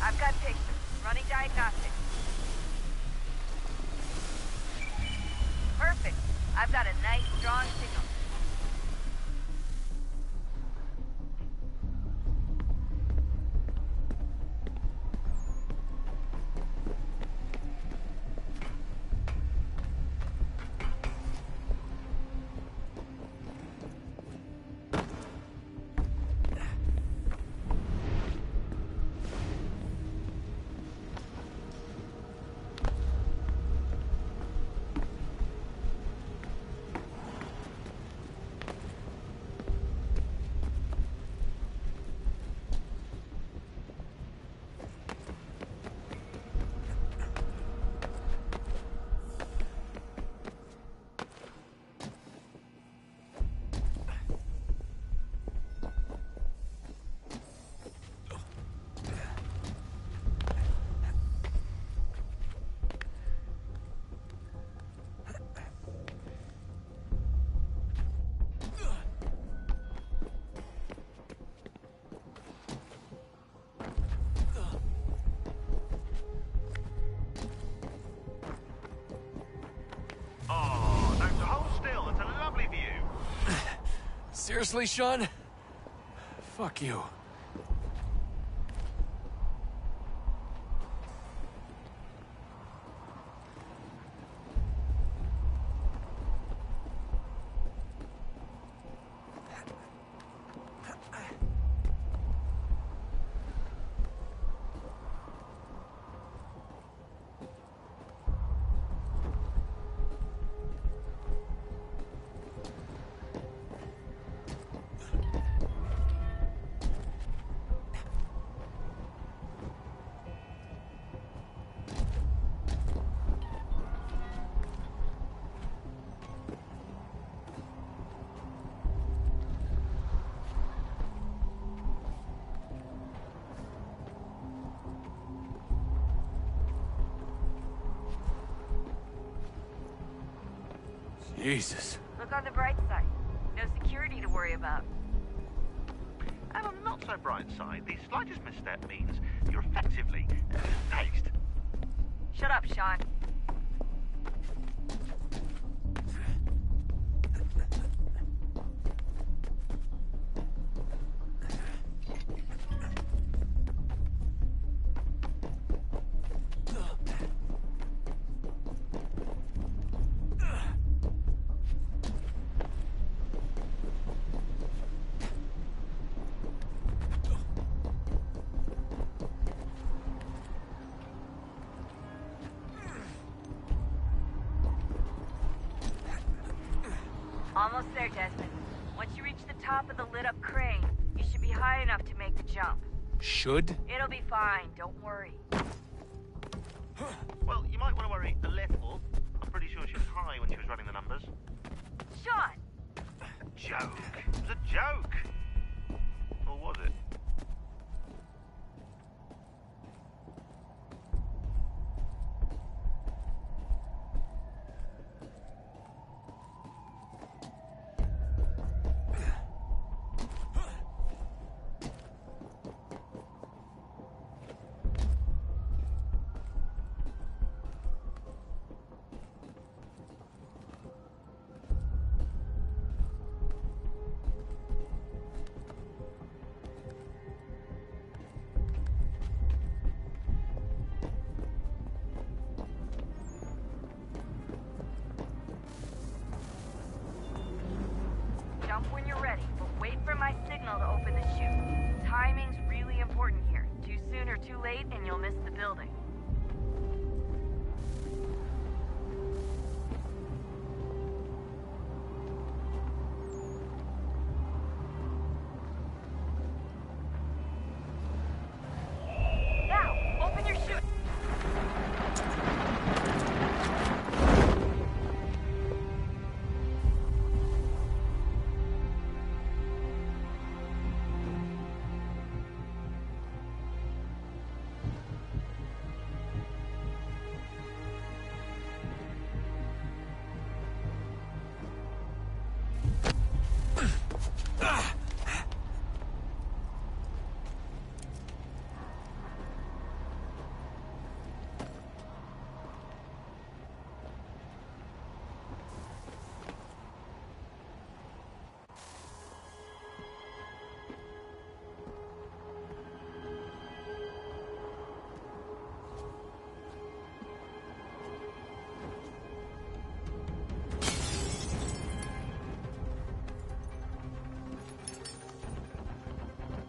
I've got pictures. Running diagnostics. Perfect. I've got a nice, strong signal. Seriously, Sean? Fuck you. Jesus. Look on the bright side. No security to worry about. And on the not so bright side, the slightest misstep means you're effectively tased. Shut up, Sean. Almost there, Desmond. Once you reach the top of the lit-up crane, you should be high enough to make the jump. Should? It'll be fine, don't worry. Well, you might want to worry a little. I'm pretty sure she was high when she was running the numbers. Sean! Joke. It was a joke. Or was it? Jump when you're ready, but wait for my signal to open the chute. Timing's really important here. Too soon or too late, and you'll miss the building. Now, open your chute!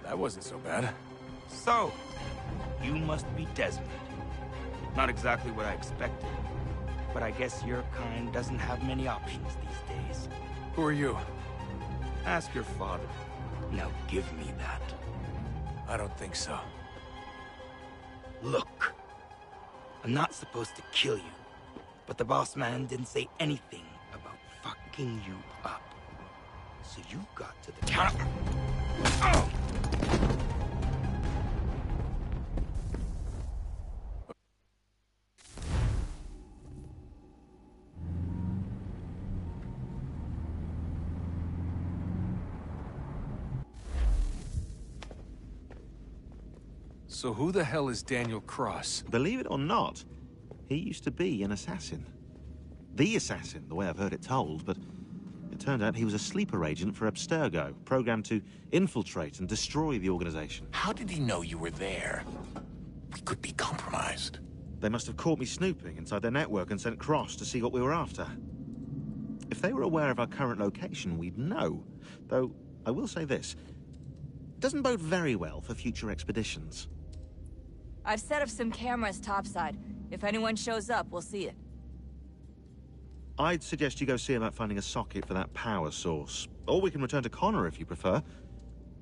That wasn't so bad. So, you must be Desmond. Not exactly what I expected, but I guess your kind doesn't have many options these days. Who are you? Ask your father. Now give me that. I don't think so. Look, I'm not supposed to kill you, but the boss man didn't say anything about fucking you up. So you got to the counter. Oh! So who the hell is Daniel Cross? Believe it or not, he used to be an assassin. The assassin, the way I've heard it told, but It turned out he was a sleeper agent for Abstergo, programmed to infiltrate and destroy the organization. How did he know you were there? We could be compromised. They must have caught me snooping inside their network and sent Cross to see what we were after. If they were aware of our current location, we'd know. Though, I will say this. It doesn't bode very well for future expeditions. I've set up some cameras topside. If anyone shows up, we'll see it. I'd suggest you go see about finding a socket for that power source. Or we can return to Connor if you prefer.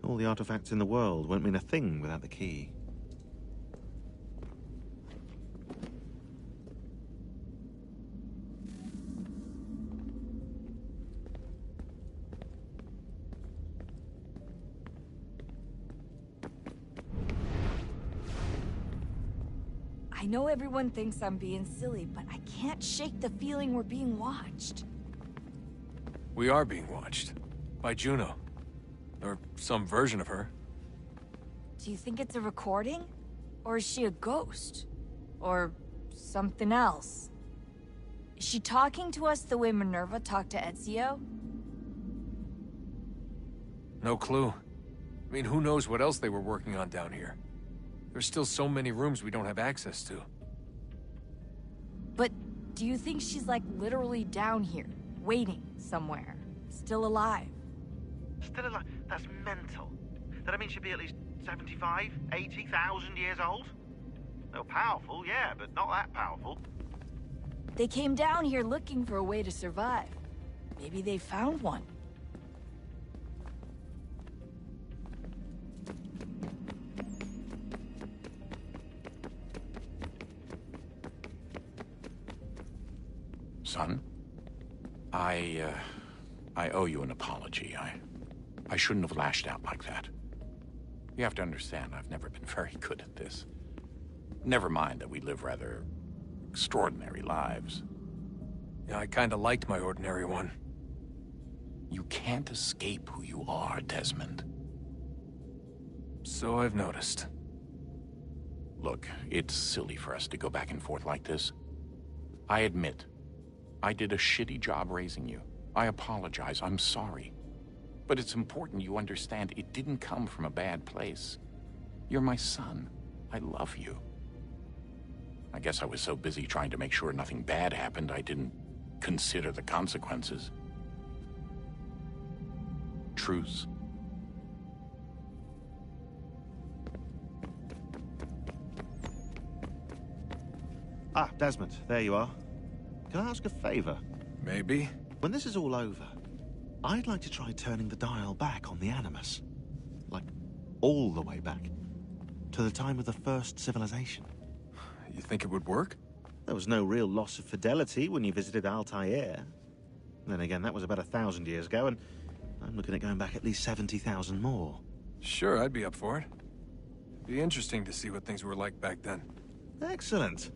All the artifacts in the world won't mean a thing without the key. I know everyone thinks I'm being silly, but I can't shake the feeling we're being watched. We are being watched. By Juno. Or some version of her. Do you think it's a recording? Or is she a ghost? Or something else? Is she talking to us the way Minerva talked to Ezio? No clue. I mean, who knows what else they were working on down here? There's still so many rooms we don't have access to. But do you think she's like literally down here, waiting somewhere, still alive? Still alive? That's mental. That means she'd be at least 75, 80,000 years old? They're powerful, yeah, but not that powerful. They came down here looking for a way to survive. Maybe they found one. Son, I owe you an apology. I shouldn't have lashed out like that. You have to understand, I've never been very good at this. Never mind that we live rather extraordinary lives. Yeah, I kinda liked my ordinary one. You can't escape who you are, Desmond. So I've noticed. Look, it's silly for us to go back and forth like this. I admit, I did a shitty job raising you. I apologize, I'm sorry. But it's important you understand it didn't come from a bad place. You're my son. I love you. I guess I was so busy trying to make sure nothing bad happened, I didn't consider the consequences. Truce. Ah, Desmond, there you are. Can I ask a favor? Maybe. When this is all over, I'd like to try turning the dial back on the Animus. Like, all the way back. To the time of the first civilization. You think it would work? There was no real loss of fidelity when you visited Altair. Then again, that was about 1,000 years ago, and I'm looking at going back at least 70,000 more. Sure, I'd be up for it. Be interesting to see what things were like back then. Excellent.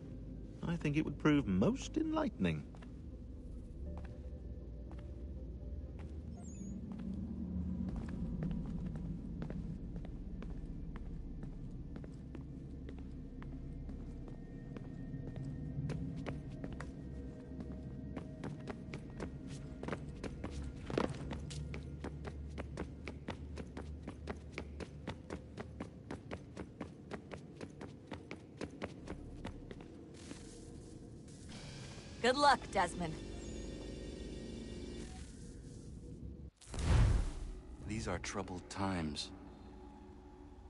I think it would prove most enlightening. Good luck, Desmond. These are troubled times.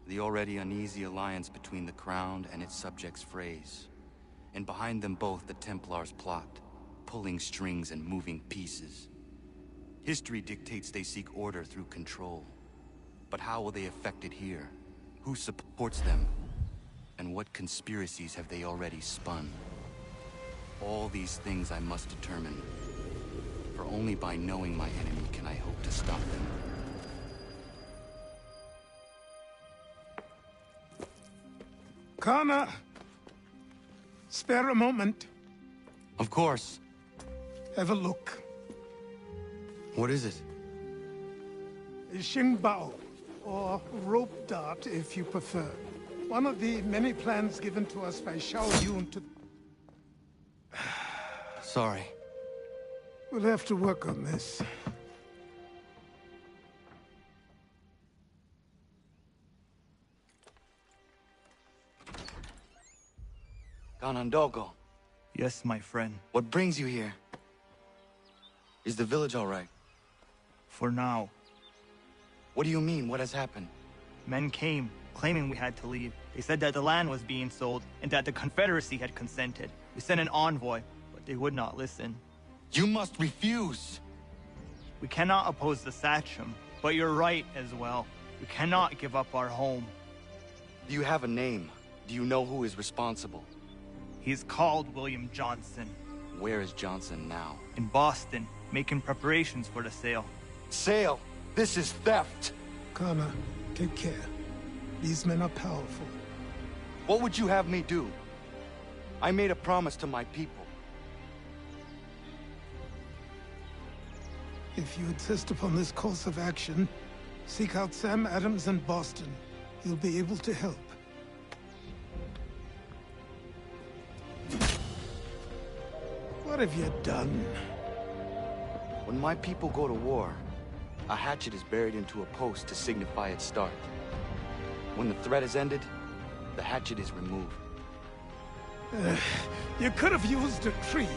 The already uneasy alliance between the Crown and its subjects frays. And behind them both the Templars plot, pulling strings and moving pieces. History dictates they seek order through control. But how will they affect it here? Who supports them? And what conspiracies have they already spun? All these things I must determine. For only by knowing my enemy can I hope to stop them. Connor! Spare a moment. Of course. Have a look. What is it? Xingbao, or rope dart if you prefer. One of the many plans given to us by Xiao Yun to... Sorry. We'll have to work on this. Ganondogo. Yes, my friend. What brings you here? Is the village all right? For now. What do you mean? What has happened? Men came, claiming we had to leave. They said that the land was being sold, and that the Confederacy had consented. We sent an envoy, but they would not listen. You must refuse! We cannot oppose the Sachem, but you're right as well. We cannot give up our home. Do you have a name? Do you know who is responsible? He's called William Johnson. Where is Johnson now? In Boston, making preparations for the sale. Sale? This is theft! Connor, take care. These men are powerful. What would you have me do? I made a promise to my people. If you insist upon this course of action, seek out Sam Adams in Boston. He'll be able to help. What have you done? When my people go to war, a hatchet is buried into a post to signify its start. When the threat is ended, the hatchet is removed. You could have used a tree.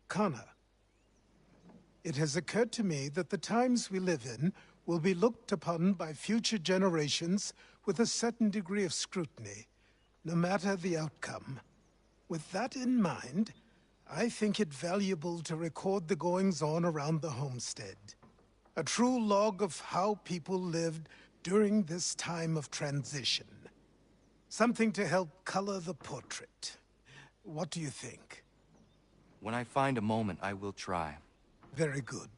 Connor, it has occurred to me that the times we live in will be looked upon by future generations with a certain degree of scrutiny, no matter the outcome. With that in mind, I think it valuable to record the goings-on around the homestead. A true log of how people lived during this time of transition. Something to help color the portrait. What do you think? When I find a moment, I will try. Very good.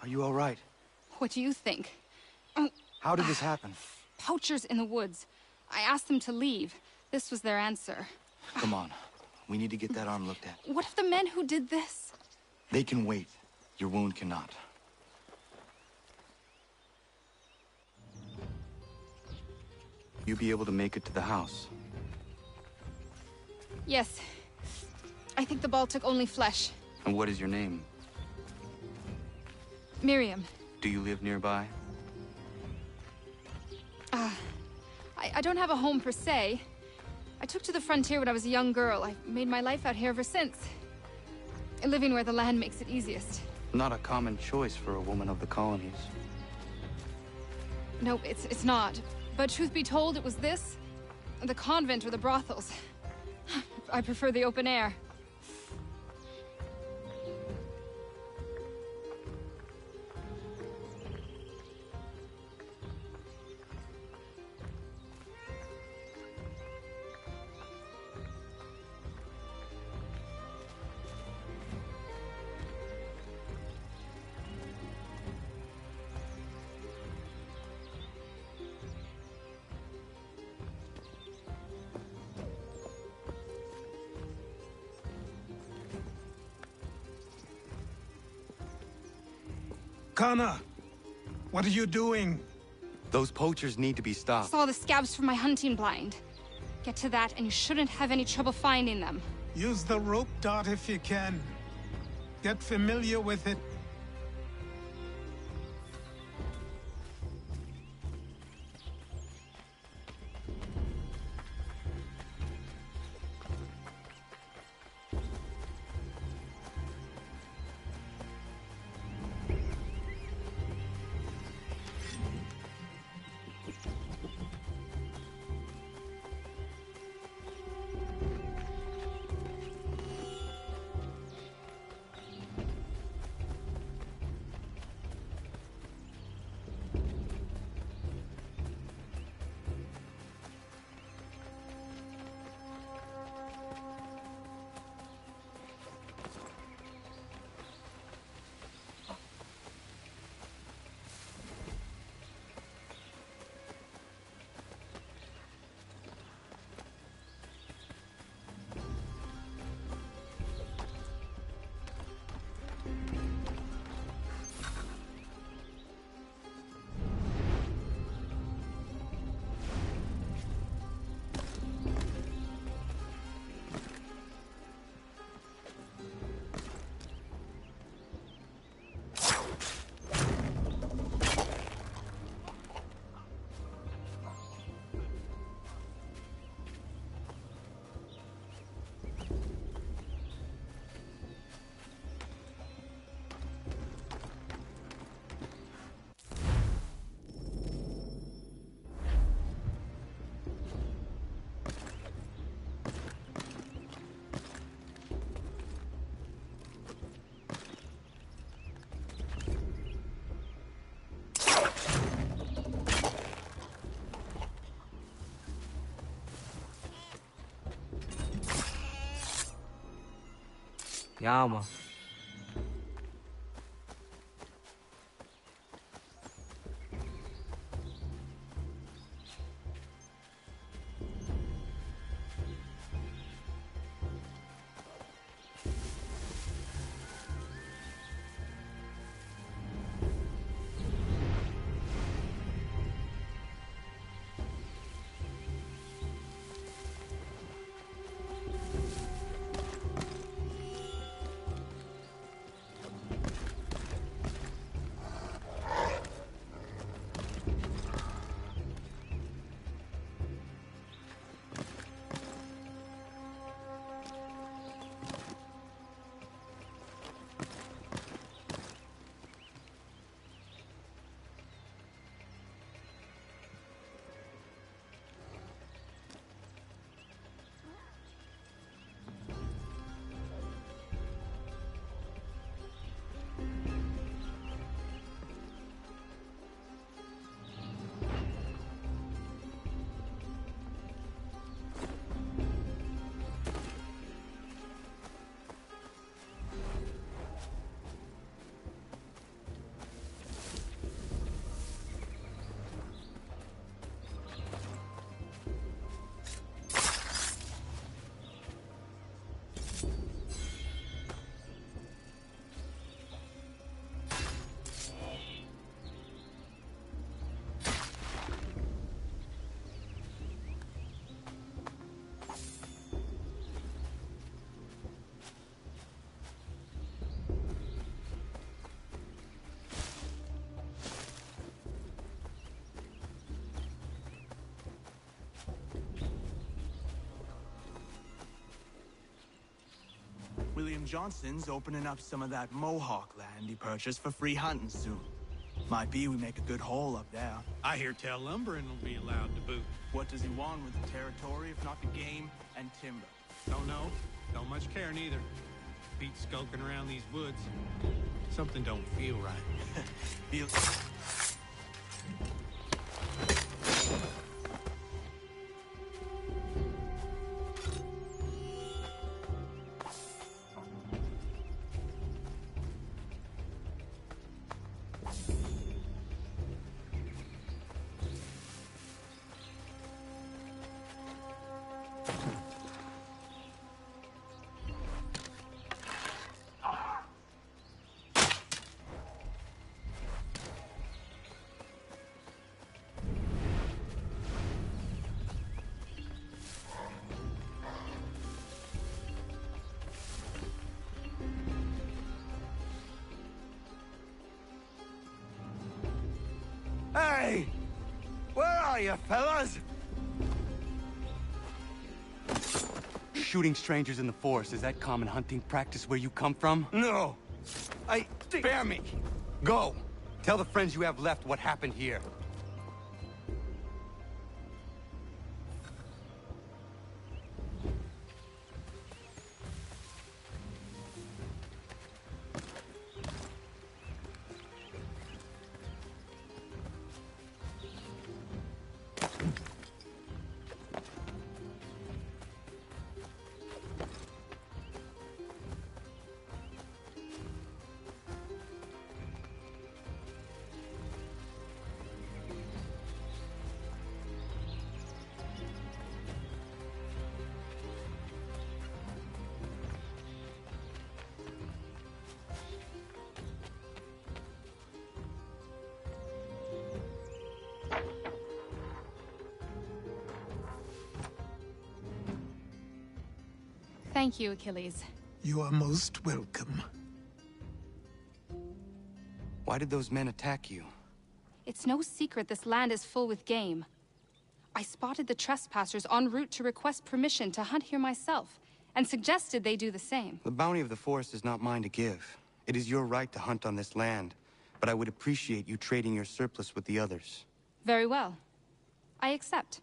Are you all right? What do you think? How did this happen? Poachers in the woods. I asked them to leave. This was their answer. Come on. We need to get that arm looked at. What if the men who did this? They can wait. Your wound cannot. You be able to make it to the house? Yes. I think the ball took only flesh. And what is your name? Miriam. Do you live nearby? I don't have a home per se. I took to the frontier when I was a young girl. I've made my life out here ever since. Living where the land makes it easiest. Not a common choice for a woman of the colonies. No, it's not. But truth be told, it was this, the convent or the brothels. I prefer the open air. Kana, what are you doing? Those poachers need to be stopped. Saw the scabs from my hunting blind. Get to that and you shouldn't have any trouble finding them. Use the rope dart if you can. Get familiar with it. Yama. William Johnson's opening up some of that Mohawk land he purchased for free hunting soon. Might be we make a good haul up there. I hear tell lumbering will be allowed to boot. What does he want with the territory if not the game and timber? Don't know. Don't much care neither. Pete skulking around these woods. Something don't feel right. Hey! Where are you, fellas? Shooting strangers in the forest, is that common hunting practice where you come from? No. Spare me! Go! Tell the friends you have left what happened here. Thank you, Achilles. You are most welcome. Why did those men attack you? It's no secret this land is full with game. I spotted the trespassers en route to request permission to hunt here myself, and suggested they do the same. The bounty of the forest is not mine to give. It is your right to hunt on this land, but I would appreciate you trading your surplus with the others. Very well. I accept.